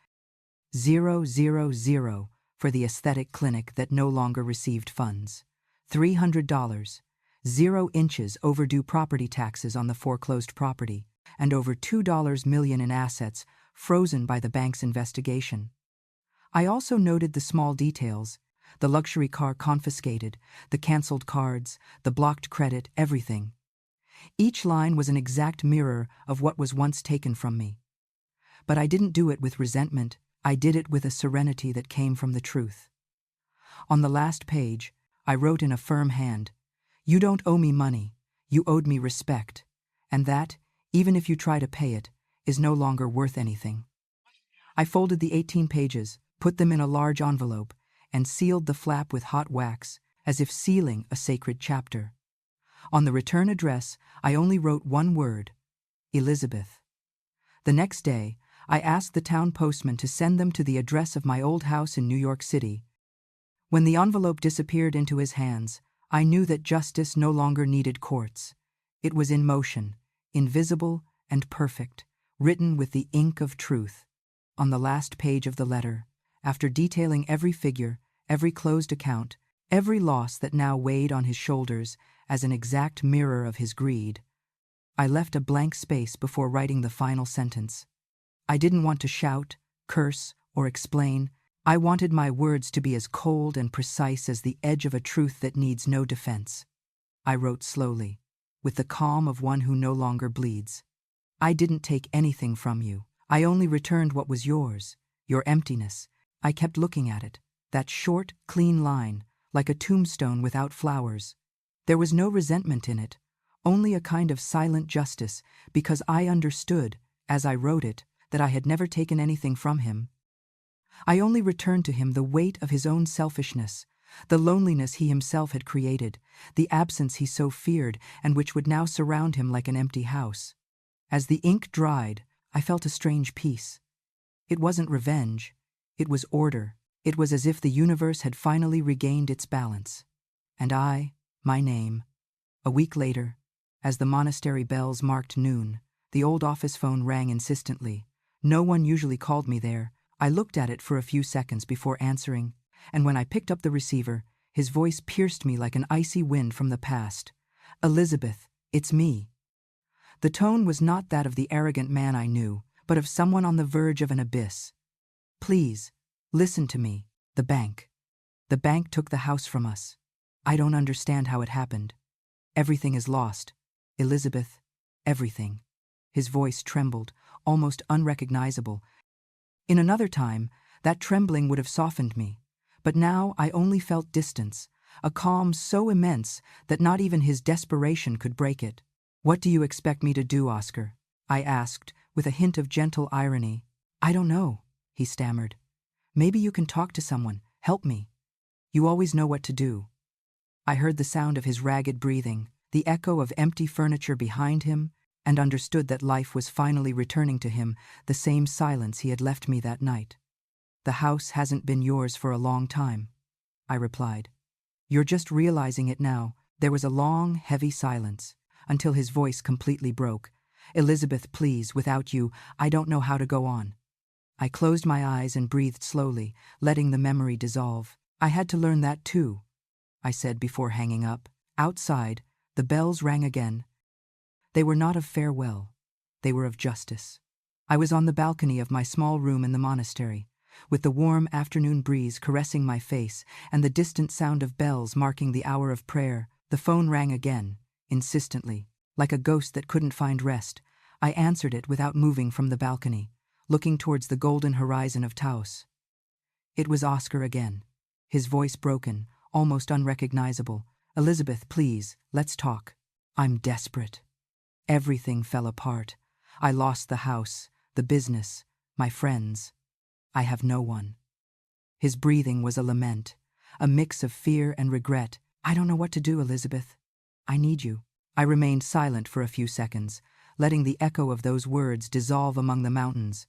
000 for the aesthetic clinic that no longer received funds, $300, 0 inches overdue property taxes on the foreclosed property, and over $2 million in assets frozen by the bank's investigation. I also noted the small details, the luxury car confiscated, the canceled cards, the blocked credit, everything. Each line was an exact mirror of what was once taken from me. But I didn't do it with resentment, I did it with a serenity that came from the truth. On the last page, I wrote in a firm hand, "You don't owe me money, you owed me respect, and that, even if you try to pay it, is no longer worth anything." I folded the 18 pages, put them in a large envelope, and sealed the flap with hot wax, as if sealing a sacred chapter. On the return address, I only wrote one word, Elizabeth. The next day, I asked the town postman to send them to the address of my old house in New York City. When the envelope disappeared into his hands, I knew that justice no longer needed courts. It was in motion, invisible and perfect, written with the ink of truth. On the last page of the letter, after detailing every figure, every closed account, every loss that now weighed on his shoulders as an exact mirror of his greed, I left a blank space before writing the final sentence. I didn't want to shout, curse, or explain. I wanted my words to be as cold and precise as the edge of a truth that needs no defense. I wrote slowly, with the calm of one who no longer bleeds. I didn't take anything from you. I only returned what was yours, your emptiness. I kept looking at it, that short, clean line, like a tombstone without flowers. There was no resentment in it, only a kind of silent justice, because I understood, as I wrote it, that I had never taken anything from him. I only returned to him the weight of his own selfishness, the loneliness he himself had created, the absence he so feared and which would now surround him like an empty house. As the ink dried, I felt a strange peace. It wasn't revenge, it was order. It was as if the universe had finally regained its balance. And my name. A week later, as the monastery bells marked noon, the old office phone rang insistently. No one usually called me there. I looked at it for a few seconds before answering, and when I picked up the receiver, his voice pierced me like an icy wind from the past. "Elizabeth, it's me." The tone was not that of the arrogant man I knew, but of someone on the verge of an abyss. "Please, listen to me. The bank. The bank took the house from us. I don't understand how it happened. Everything is lost. Elizabeth, everything." His voice trembled, almost unrecognizable. In another time, that trembling would have softened me. But now I only felt distance, a calm so immense that not even his desperation could break it. "What do you expect me to do, Oscar?" I asked, with a hint of gentle irony. "I don't know," he stammered. "Maybe you can talk to someone, help me. You always know what to do." I heard the sound of his ragged breathing, the echo of empty furniture behind him, and understood that life was finally returning to him, the same silence he had left me that night. "The house hasn't been yours for a long time," I replied. "You're just realizing it now." There was a long, heavy silence, until his voice completely broke. "Elizabeth, please, without you, I don't know how to go on." I closed my eyes and breathed slowly, letting the memory dissolve. "I had to learn that too," I said before hanging up. Outside, the bells rang again. They were not of farewell. They were of justice. I was on the balcony of my small room in the monastery, with the warm afternoon breeze caressing my face and the distant sound of bells marking the hour of prayer. The phone rang again, insistently, like a ghost that couldn't find rest. I answered it without moving from the balcony, looking towards the golden horizon of Taos. It was Oscar again, his voice broken, almost unrecognizable. "Elizabeth, please, let's talk. I'm desperate. Everything fell apart. I lost the house, the business, my friends. I have no one." His breathing was a lament, a mix of fear and regret. "I don't know what to do, Elizabeth. I need you." I remained silent for a few seconds, letting the echo of those words dissolve among the mountains.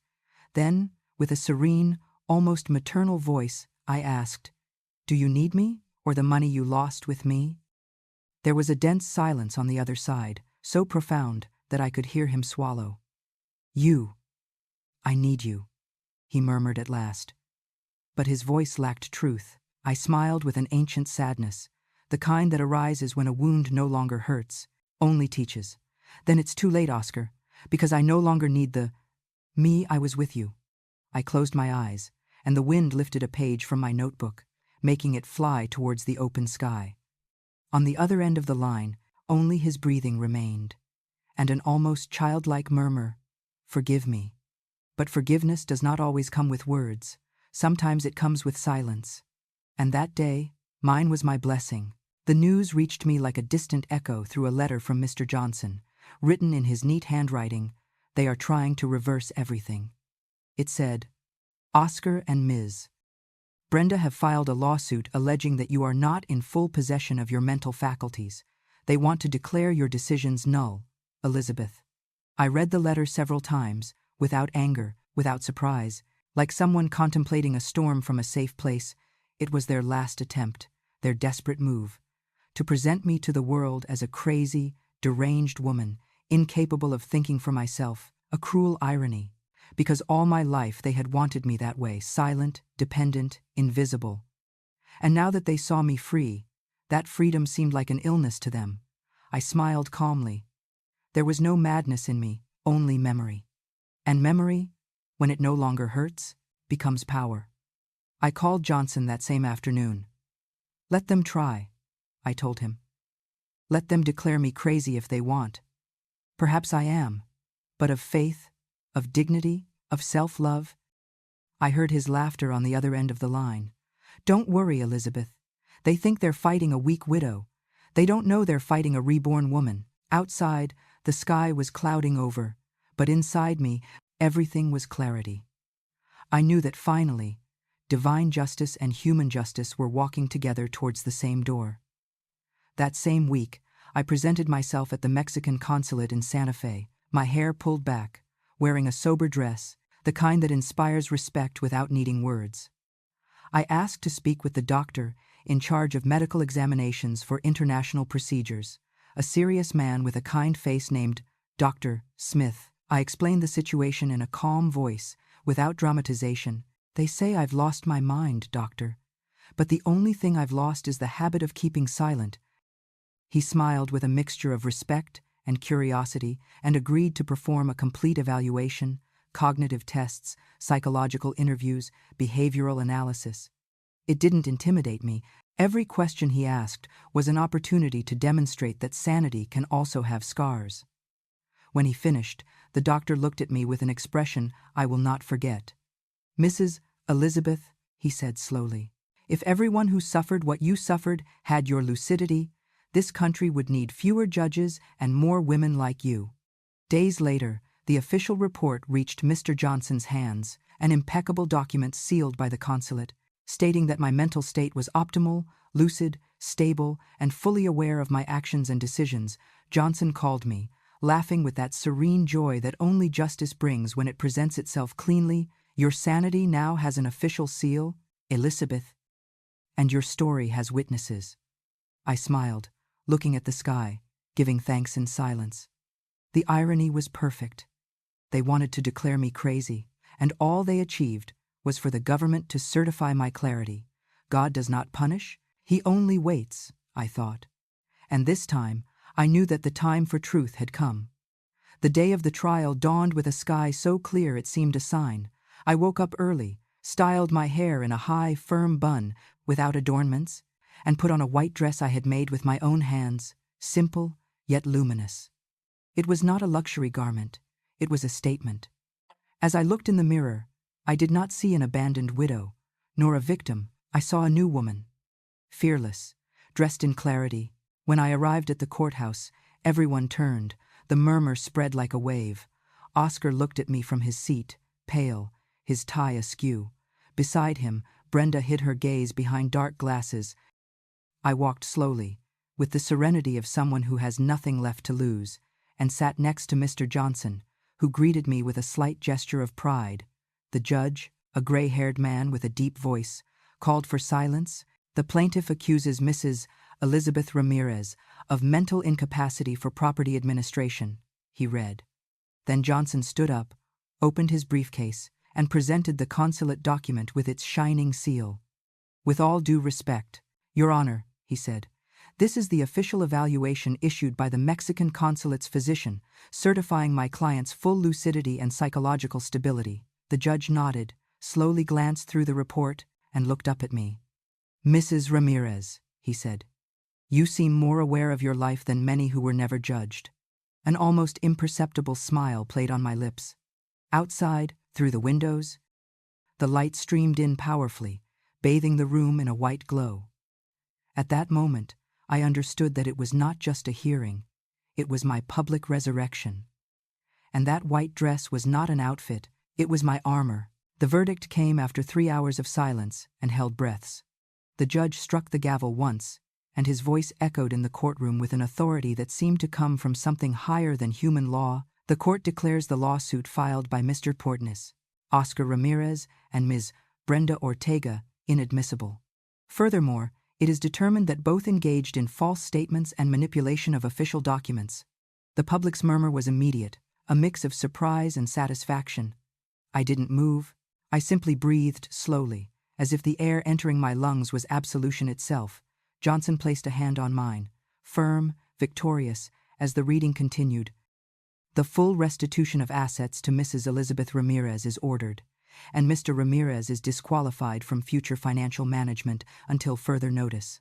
Then, with a serene, almost maternal voice, I asked, "Do you need me, or the money you lost with me?" There was a dense silence on the other side, so profound that I could hear him swallow. "You. I need you," he murmured at last. But his voice lacked truth. I smiled with an ancient sadness, the kind that arises when a wound no longer hurts, only teaches. "Then it's too late, Oscar, because I no longer need the me I was with you." I closed my eyes, and the wind lifted a page from my notebook, making it fly towards the open sky. On the other end of the line, only his breathing remained, and an almost childlike murmur, "Forgive me." But forgiveness does not always come with words. Sometimes it comes with silence. And that day, mine was my blessing. The news reached me like a distant echo through a letter from Mr. Johnson, written in his neat handwriting. "They are trying to reverse everything." It said, "Oscar and Ms. Brenda have filed a lawsuit alleging that you are not in full possession of your mental faculties. They want to declare your decisions null. Elizabeth." I read the letter several times, without anger, without surprise, like someone contemplating a storm from a safe place. It was their last attempt, their desperate move, to present me to the world as a crazy, deranged woman, incapable of thinking for myself, a cruel irony, because all my life they had wanted me that way, silent, dependent, invisible. And now that they saw me free, that freedom seemed like an illness to them. I smiled calmly. There was no madness in me, only memory. And memory, when it no longer hurts, becomes power. I called Johnson that same afternoon. "Let them try," I told him. "Let them declare me crazy if they want. Perhaps I am, but of faith, of dignity, of self-love." I heard his laughter on the other end of the line. "Don't worry, Elizabeth. They think they're fighting a weak widow. They don't know they're fighting a reborn woman." Outside, the sky was clouding over, but inside me, everything was clarity. I knew that finally, divine justice and human justice were walking together towards the same door. That same week, I presented myself at the Mexican consulate in Santa Fe, my hair pulled back, wearing a sober dress, the kind that inspires respect without needing words. I asked to speak with the doctor in charge of medical examinations for international procedures, a serious man with a kind face named Dr. Smith. I explained the situation in a calm voice, without dramatization. "They say I've lost my mind, doctor, but the only thing I've lost is the habit of keeping silent." He smiled with a mixture of respect and curiosity and agreed to perform a complete evaluation, cognitive tests, psychological interviews, behavioral analysis. It didn't intimidate me. Every question he asked was an opportunity to demonstrate that sanity can also have scars. When he finished, The doctor looked at me with an expression I will not forget. "Mrs. Elizabeth," he said slowly, "if everyone who suffered what you suffered had your lucidity, this country would need fewer judges and more women like you." Days later, the official report reached Mr. Johnson's hands, an impeccable document sealed by the consulate, stating that my mental state was optimal, lucid, stable, and fully aware of my actions and decisions. Johnson called me, laughing with that serene joy that only justice brings when it presents itself cleanly. "Your sanity now has an official seal, Elizabeth, and your story has witnesses." I smiled, looking at the sky, giving thanks in silence. The irony was perfect. They wanted to declare me crazy, and all they achieved was for the government to certify my clarity. God does not punish, he only waits, I thought. And this time, I knew that the time for truth had come. The day of the trial dawned with a sky so clear it seemed a sign. I woke up early, styled my hair in a high, firm bun without adornments, and put on a white dress I had made with my own hands, simple yet luminous. It was not a luxury garment, it was a statement. As I looked in the mirror, I did not see an abandoned widow, nor a victim. I saw a new woman, fearless, dressed in clarity. When I arrived at the courthouse, everyone turned. The murmur spread like a wave. Oscar looked at me from his seat, pale, his tie askew. Beside him, Brenda hid her gaze behind dark glasses. I walked slowly, with the serenity of someone who has nothing left to lose, and sat next to Mr. Johnson, who greeted me with a slight gesture of pride. The judge, a gray-haired man with a deep voice, called for silence. "The plaintiff accuses Mrs. Elizabeth Ramirez of mental incapacity for property administration," he read. Then Johnson stood up, opened his briefcase, and presented the consulate document with its shining seal. "With all due respect, Your Honor," he said, "this is the official evaluation issued by the Mexican consulate's physician, certifying my client's full lucidity and psychological stability." The judge nodded, slowly glanced through the report, and looked up at me. "Mrs. Ramirez," he said, "you seem more aware of your life than many who were never judged." An almost imperceptible smile played on my lips. Outside, through the windows, the light streamed in powerfully, bathing the room in a white glow. At that moment, I understood that it was not just a hearing, it was my public resurrection. And that white dress was not an outfit, it was my armor. The verdict came after 3 hours of silence and held breaths. The judge struck the gavel once, and his voice echoed in the courtroom with an authority that seemed to come from something higher than human law. "The court declares the lawsuit filed by Mr. Portnes, Oscar Ramirez, and Ms. Brenda Ortega inadmissible. Furthermore, it is determined that both engaged in false statements and manipulation of official documents." The public's murmur was immediate, a mix of surprise and satisfaction. I didn't move. I simply breathed slowly, as if the air entering my lungs was absolution itself. Johnson placed a hand on mine, firm, victorious, as the reading continued. "The full restitution of assets to Mrs. Elizabeth Ramirez is ordered, and Mr. Ramirez is disqualified from future financial management until further notice."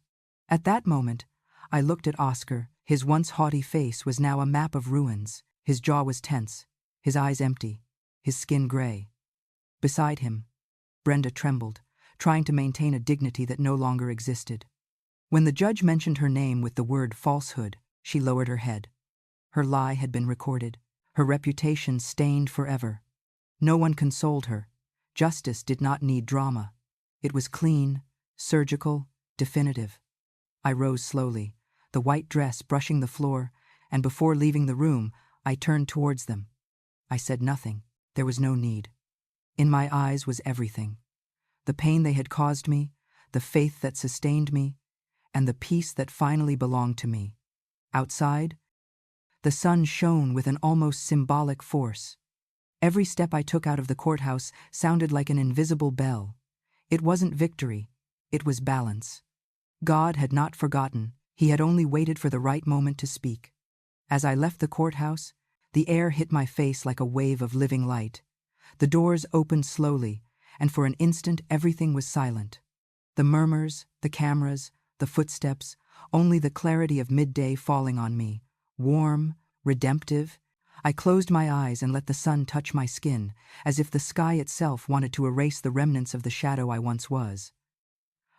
At that moment, I looked at Oscar. His once haughty face was now a map of ruins. His jaw was tense, his eyes empty, his skin gray. Beside him, Brenda trembled, trying to maintain a dignity that no longer existed. When the judge mentioned her name with the word falsehood, she lowered her head. Her lie had been recorded, her reputation stained forever. No one consoled her. Justice did not need drama. It was clean, surgical, definitive. I rose slowly, the white dress brushing the floor, and before leaving the room, I turned towards them. I said nothing. There was no need. In my eyes was everything. The pain they had caused me, the faith that sustained me, and the peace that finally belonged to me. Outside, the sun shone with an almost symbolic force. Every step I took out of the courthouse sounded like an invisible bell. It wasn't victory, it was balance. God had not forgotten, he had only waited for the right moment to speak. As I left the courthouse, the air hit my face like a wave of living light. The doors opened slowly, and for an instant everything was silent. The murmurs, the cameras, the footsteps, only the clarity of midday falling on me, warm, redemptive. I closed my eyes and let the sun touch my skin, as if the sky itself wanted to erase the remnants of the shadow I once was.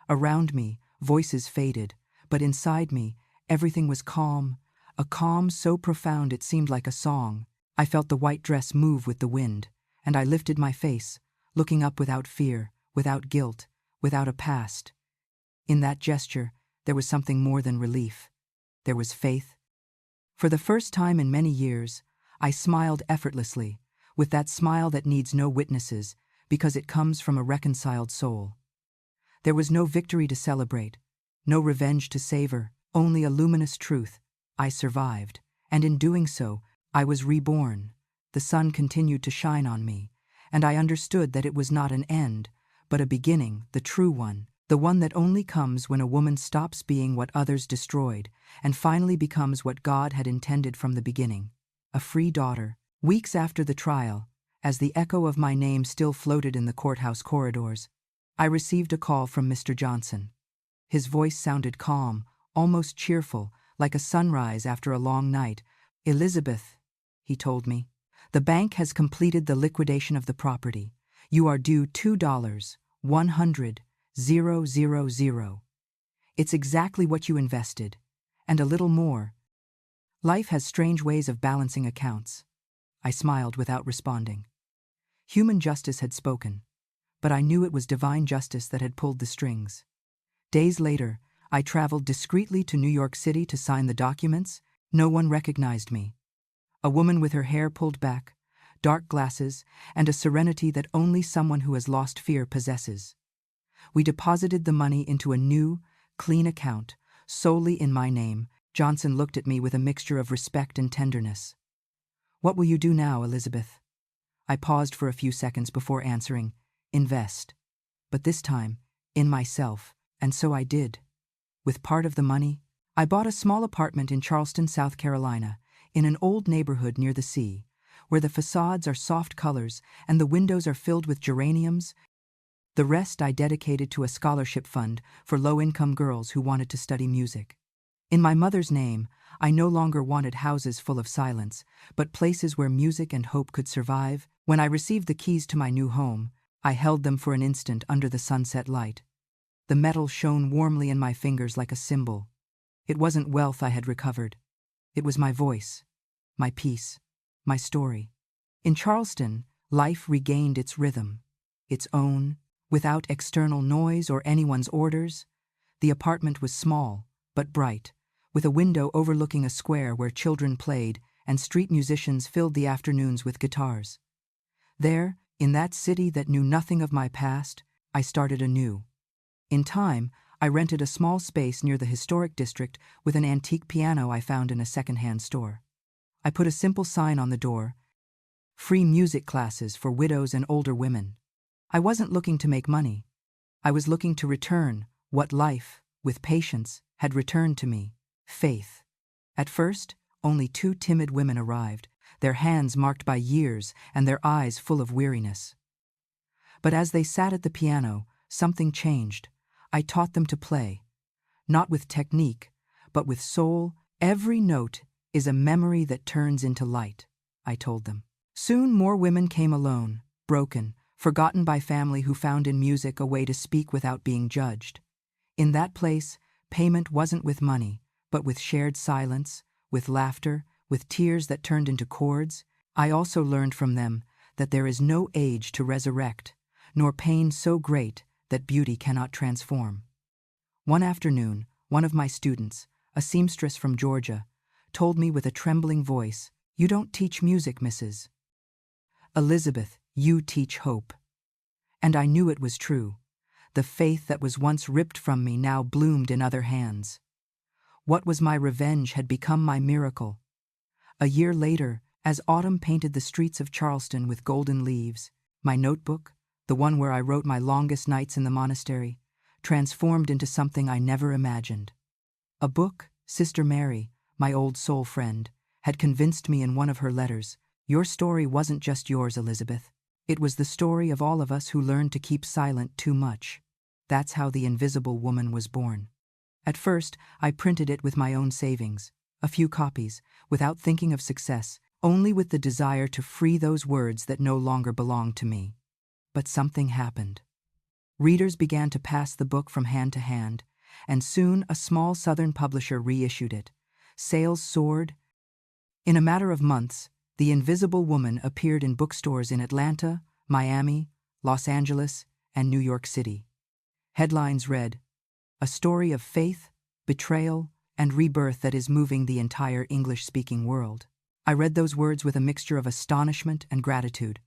Around me, voices faded, but inside me, everything was calm, a calm so profound it seemed like a song. I felt the white dress move with the wind, and I lifted my face, looking up without fear, without guilt, without a past. In that gesture, there was something more than relief. There was faith. For the first time in many years, I smiled effortlessly, with that smile that needs no witnesses, because it comes from a reconciled soul. There was no victory to celebrate, no revenge to savor, only a luminous truth. I survived, and in doing so, I was reborn. The sun continued to shine on me, and I understood that it was not an end, but a beginning, the true one, the one that only comes when a woman stops being what others destroyed and finally becomes what God had intended from the beginning, a free daughter. Weeks after the trial, as the echo of my name still floated in the courthouse corridors, I received a call from Mr. Johnson. His voice sounded calm, almost cheerful, like a sunrise after a long night. "Elizabeth," he told me, "the bank has completed the liquidation of the property. You are due $2, 100,000. It's exactly what you invested, and a little more. Life has strange ways of balancing accounts." I smiled without responding. Human justice had spoken, but I knew it was divine justice that had pulled the strings. Days later, I traveled discreetly to New York City to sign the documents. No one recognized me. A woman with her hair pulled back, dark glasses, and a serenity that only someone who has lost fear possesses. We deposited the money into a new, clean account, solely in my name. Johnson looked at me with a mixture of respect and tenderness. "What will you do now, Elizabeth?" I paused for a few seconds before answering, "Invest." But this time, in myself, and so I did. With part of the money, I bought a small apartment in Charleston, South Carolina, in an old neighborhood near the sea, where the facades are soft colors and the windows are filled with geraniums. The rest I dedicated to a scholarship fund for low-income girls who wanted to study music. In my mother's name, I no longer wanted houses full of silence, but places where music and hope could survive. When I received the keys to my new home, I held them for an instant under the sunset light. The metal shone warmly in my fingers like a symbol. It wasn't wealth I had recovered. It was my voice, my peace, my story. In Charleston, life regained its rhythm, its own, without external noise or anyone's orders. The apartment was small, but bright, with a window overlooking a square where children played and street musicians filled the afternoons with guitars. There, in that city that knew nothing of my past, I started anew. In time, I rented a small space near the historic district with an antique piano I found in a second-hand store. I put a simple sign on the door: "Free music classes for widows and older women." I wasn't looking to make money. I was looking to return what life, with patience, had returned to me: faith. At first, only 2 timid women arrived, their hands marked by years and their eyes full of weariness. But as they sat at the piano, something changed. I taught them to play, not with technique, but with soul. "Every note is a memory that turns into light," I told them. Soon more women came alone, broken, forgotten by family who found in music a way to speak without being judged. In that place, payment wasn't with money, but with shared silence, with laughter, with tears that turned into chords. I also learned from them that there is no age to resurrect, nor pain so great that beauty cannot transform. One afternoon, one of my students, a seamstress from Georgia, told me with a trembling voice, "You don't teach music, Mrs. Elizabeth, you teach hope." And I knew it was true. The faith that was once ripped from me now bloomed in other hands. What was my revenge had become my miracle. A year later, as autumn painted the streets of Charleston with golden leaves, my notebook, the one where I wrote my longest nights in the monastery, transformed into something I never imagined. A book, Sister Mary, my old soul friend, had convinced me in one of her letters, "Your story wasn't just yours, Elizabeth. It was the story of all of us who learned to keep silent too much." That's how the Invisible Woman was born. At first, I printed it with my own savings, a few copies, without thinking of success. only with the desire to free those words that no longer belonged to me. But something happened. Readers began to pass the book from hand to hand, and soon a small southern publisher reissued it. Sales soared. In a matter of months, The Invisible Woman appeared in bookstores in Atlanta, Miami, Los Angeles, and New York City. Headlines read, "A story of faith, betrayal, and rebirth that is moving the entire English-speaking world." I read those words with a mixture of astonishment and gratitude.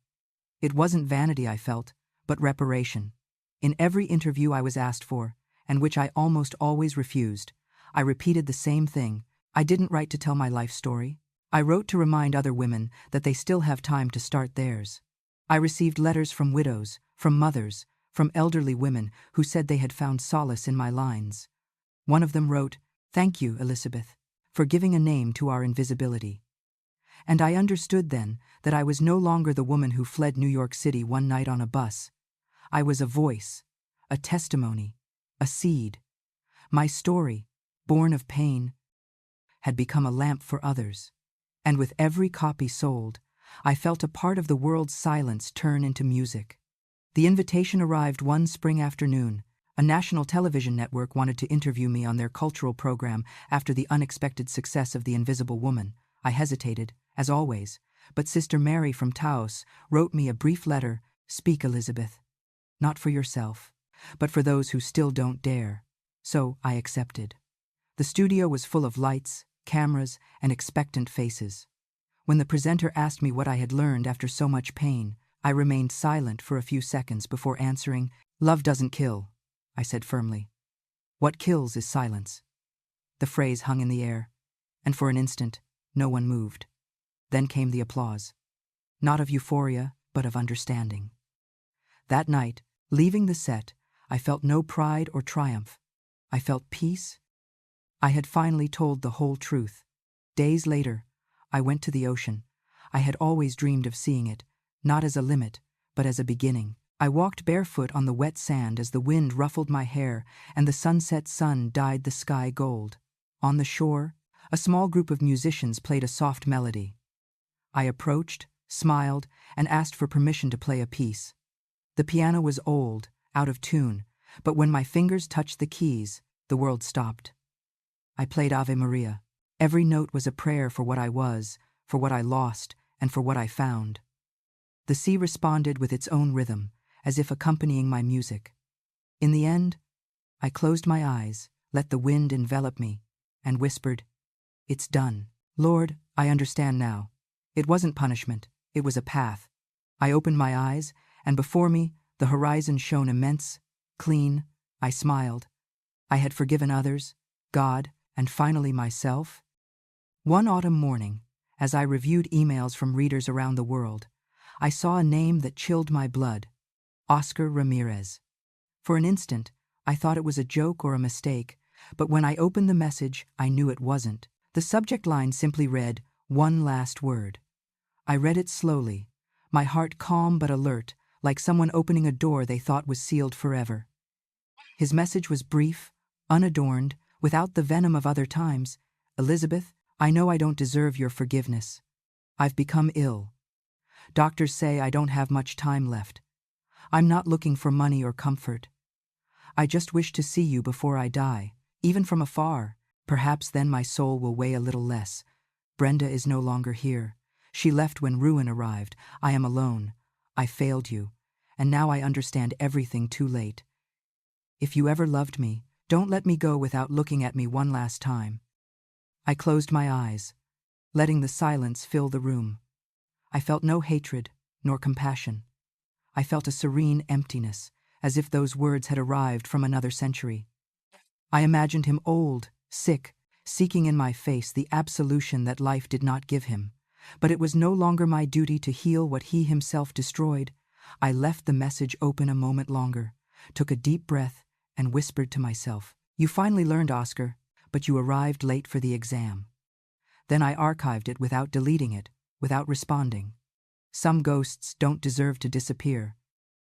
It wasn't vanity I felt, but reparation. In every interview I was asked for, and which I almost always refused, I repeated the same thing. I didn't write to tell my life story. I wrote to remind other women that they still have time to start theirs. I received letters from widows, from mothers, from elderly women who said they had found solace in my lines. One of them wrote, "Thank you, Elizabeth, for giving a name to our invisibility." And I understood then that I was no longer the woman who fled New York City one night on a bus. I was a voice, a testimony, a seed. My story, born of pain, had become a lamp for others. And with every copy sold, I felt a part of the world's silence turn into music. The invitation arrived one spring afternoon. A national television network wanted to interview me on their cultural program after the unexpected success of The Invisible Woman. I hesitated, as always, but Sister Mary from Taos wrote me a brief letter. "Speak, Elizabeth. Not for yourself, but for those who still don't dare." So I accepted. The studio was full of lights, cameras, and expectant faces. When the presenter asked me what I had learned after so much pain, I remained silent for a few seconds before answering. "Love doesn't kill," I said firmly. "What kills is silence." The phrase hung in the air, and for an instant, no one moved. Then came the applause. Not of euphoria, but of understanding. That night, leaving the set, I felt no pride or triumph. I felt peace. I had finally told the whole truth. Days later, I went to the ocean. I had always dreamed of seeing it, not as a limit, but as a beginning. I walked barefoot on the wet sand as the wind ruffled my hair and the sunset sun dyed the sky gold. On the shore, a small group of musicians played a soft melody. I approached, smiled, and asked for permission to play a piece. The piano was old, out of tune, but when my fingers touched the keys, the world stopped. I played Ave Maria. Every note was a prayer for what I was, for what I lost, and for what I found. The sea responded with its own rhythm, as if accompanying my music. In the end, I closed my eyes, let the wind envelop me, and whispered, "It's done. Lord, I understand now. It wasn't punishment, it was a path." I opened my eyes, and before me, the horizon shone immense, clean. I smiled. I had forgiven others, God, and finally myself. One autumn morning, as I reviewed emails from readers around the world, I saw a name that chilled my blood. Oscar Ramirez. For an instant, I thought it was a joke or a mistake, but when I opened the message, I knew it wasn't. The subject line simply read, "One last word." I read it slowly, my heart calm but alert, like someone opening a door they thought was sealed forever. His message was brief, unadorned, without the venom of other times. "Elizabeth, I know I don't deserve your forgiveness. I've become ill. Doctors say I don't have much time left. I'm not looking for money or comfort. I just wish to see you before I die, even from afar. Perhaps then my soul will weigh a little less. Brenda is no longer here. She left when ruin arrived. I am alone. I failed you, and now I understand everything too late. If you ever loved me, don't let me go without looking at me one last time." I closed my eyes, letting the silence fill the room. I felt no hatred, nor compassion. I felt a serene emptiness, as if those words had arrived from another century. I imagined him old, sick, seeking in my face the absolution that life did not give him. But it was no longer my duty to heal what he himself destroyed. I left the message open a moment longer, took a deep breath, and whispered to myself, "You finally learned, Oscar, but you arrived late for the exam." Then I archived it without deleting it, without responding. Some ghosts don't deserve to disappear.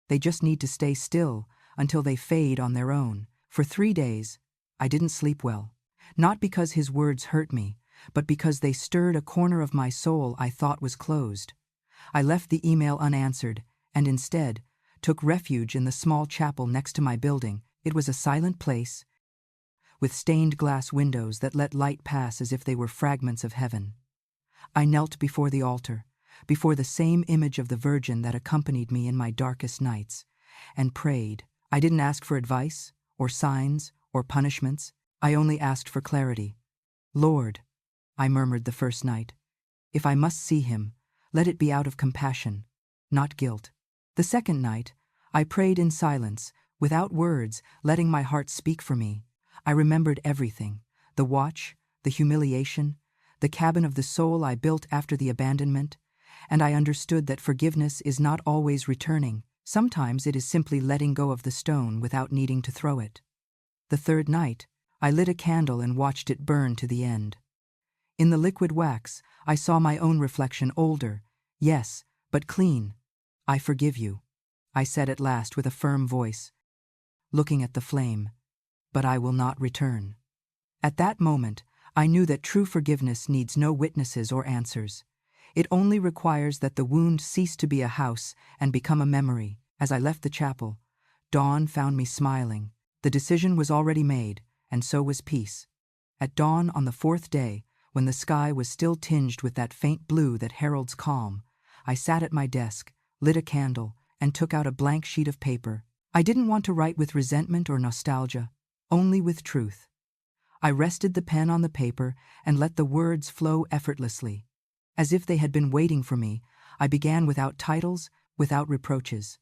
They just need to stay still until they fade on their own. For 3 days, I didn't sleep well. Not because his words hurt me, but because they stirred a corner of my soul I thought was closed. I left the email unanswered, and instead took refuge in the small chapel next to my building. It was a silent place, with stained glass windows that let light pass as if they were fragments of heaven. I knelt before the altar, before the same image of the Virgin that accompanied me in my darkest nights, and prayed. I didn't ask for advice, or signs, or punishments. I only asked for clarity. "Lord," I murmured the first night, "if I must see him, let it be out of compassion, not guilt." The second night, I prayed in silence, without words, letting my heart speak for me. I remembered everything: the watch, the humiliation, the cabin of the soul I built after the abandonment, and I understood that forgiveness is not always returning. Sometimes it is simply letting go of the stone without needing to throw it. The third night, I lit a candle and watched it burn to the end. In the liquid wax, I saw my own reflection, older, yes, but clean. "I forgive you," I said at last with a firm voice, looking at the flame, "but I will not return." At that moment, I knew that true forgiveness needs no witnesses or answers. It only requires that the wound cease to be a house and become a memory. As I left the chapel, dawn found me smiling. The decision was already made, and so was peace. At dawn on the fourth day, when the sky was still tinged with that faint blue that heralds calm, I sat at my desk, lit a candle, and took out a blank sheet of paper. I didn't want to write with resentment or nostalgia, only with truth. I rested the pen on the paper and let the words flow effortlessly. As if they had been waiting for me, I began without titles, without reproaches.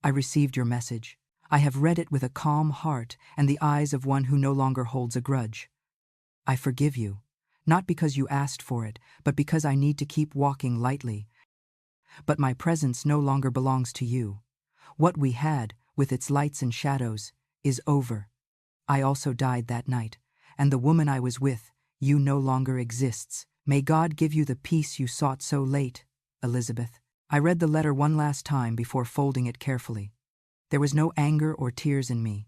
"I received your message. I have read it with a calm heart and the eyes of one who no longer holds a grudge. I forgive you, not because you asked for it, but because I need to keep walking lightly. But my presence no longer belongs to you. What we had, with its lights and shadows, is over. I also died that night, and the woman I was with, you, no longer exists. May God give you the peace you sought so late, Elizabeth." I read the letter one last time before folding it carefully. There was no anger or tears in me,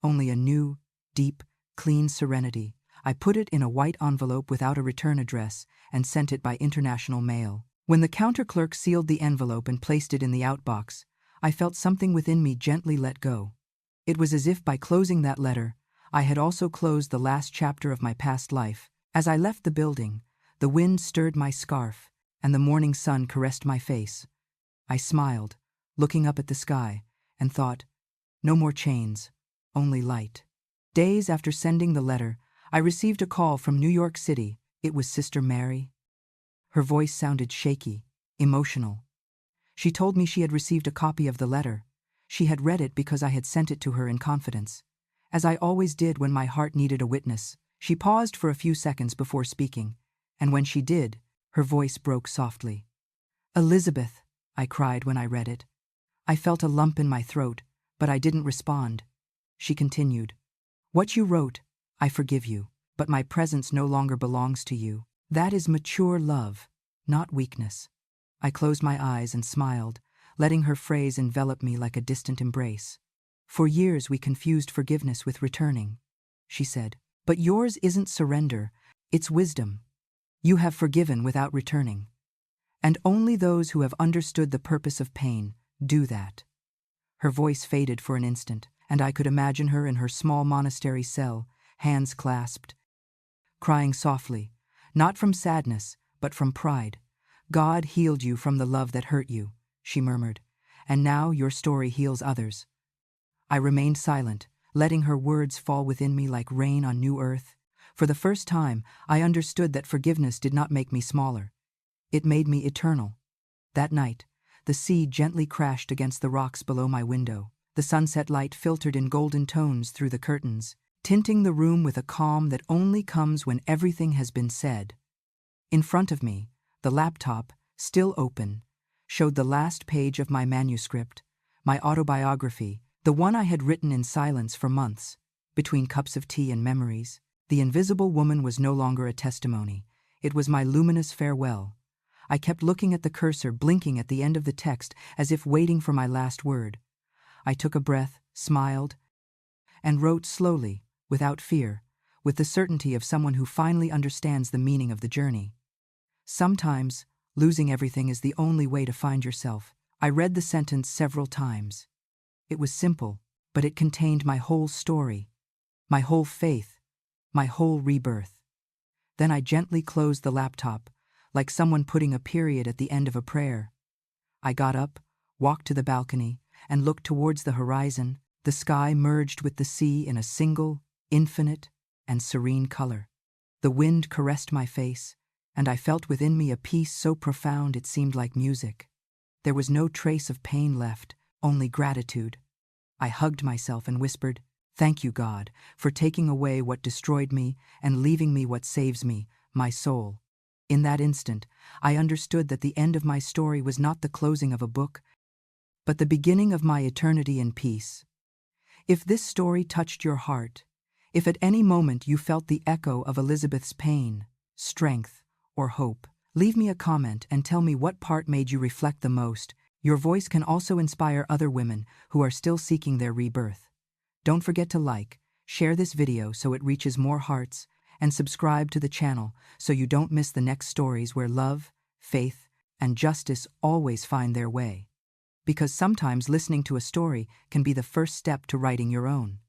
only a new, deep, clean serenity. I put it in a white envelope without a return address and sent it by international mail. When the counter clerk sealed the envelope and placed it in the outbox, I felt something within me gently let go. It was as if by closing that letter, I had also closed the last chapter of my past life. As I left the building, the wind stirred my scarf, and the morning sun caressed my face. I smiled, looking up at the sky, and thought, no more chains, only light. Days after sending the letter, I received a call from New York City. It was Sister Mary. Her voice sounded shaky, emotional. She told me she had received a copy of the letter. She had read it because I had sent it to her in confidence. As I always did when my heart needed a witness, she paused for a few seconds before speaking, and when she did, her voice broke softly. "Elizabeth," I cried when I read it. I felt a lump in my throat, but I didn't respond. She continued, "What you wrote, I forgive you, but my presence no longer belongs to you. That is mature love, not weakness." I closed my eyes and smiled, letting her phrase envelop me like a distant embrace. "For years we confused forgiveness with returning," she said. "But yours isn't surrender, it's wisdom. You have forgiven without returning. And only those who have understood the purpose of pain do that." Her voice faded for an instant, and I could imagine her in her small monastery cell, hands clasped, crying softly, not from sadness, but from pride. "God healed you from the love that hurt you," she murmured, "and now your story heals others." I remained silent, letting her words fall within me like rain on new earth. For the first time, I understood that forgiveness did not make me smaller. It made me eternal. That night, the sea gently crashed against the rocks below my window. The sunset light filtered in golden tones through the curtains, tinting the room with a calm that only comes when everything has been said. In front of me, the laptop, still open, showed the last page of my manuscript, my autobiography, the one I had written in silence for months, between cups of tea and memories. The invisible woman was no longer a testimony. It was my luminous farewell. I kept looking at the cursor, blinking at the end of the text as if waiting for my last word. I took a breath, smiled, and wrote slowly, without fear, with the certainty of someone who finally understands the meaning of the journey. Sometimes, losing everything is the only way to find yourself. I read the sentence several times. It was simple, but it contained my whole story, my whole faith, my whole rebirth. Then I gently closed the laptop, like someone putting a period at the end of a prayer. I got up, walked to the balcony, and looked towards the horizon. The sky merged with the sea in a single, infinite, and serene color. The wind caressed my face, and I felt within me a peace so profound it seemed like music. There was no trace of pain left, only gratitude. I hugged myself and whispered, "Thank you, God, for taking away what destroyed me and leaving me what saves me, my soul." In that instant, I understood that the end of my story was not the closing of a book, but the beginning of my eternity in peace. If this story touched your heart, if at any moment you felt the echo of Elizabeth's pain, strength, or hope, leave me a comment and tell me what part made you reflect the most. Your voice can also inspire other women who are still seeking their rebirth. Don't forget to like, share this video so it reaches more hearts, and subscribe to the channel so you don't miss the next stories where love, faith, and justice always find their way. Because sometimes listening to a story can be the first step to writing your own.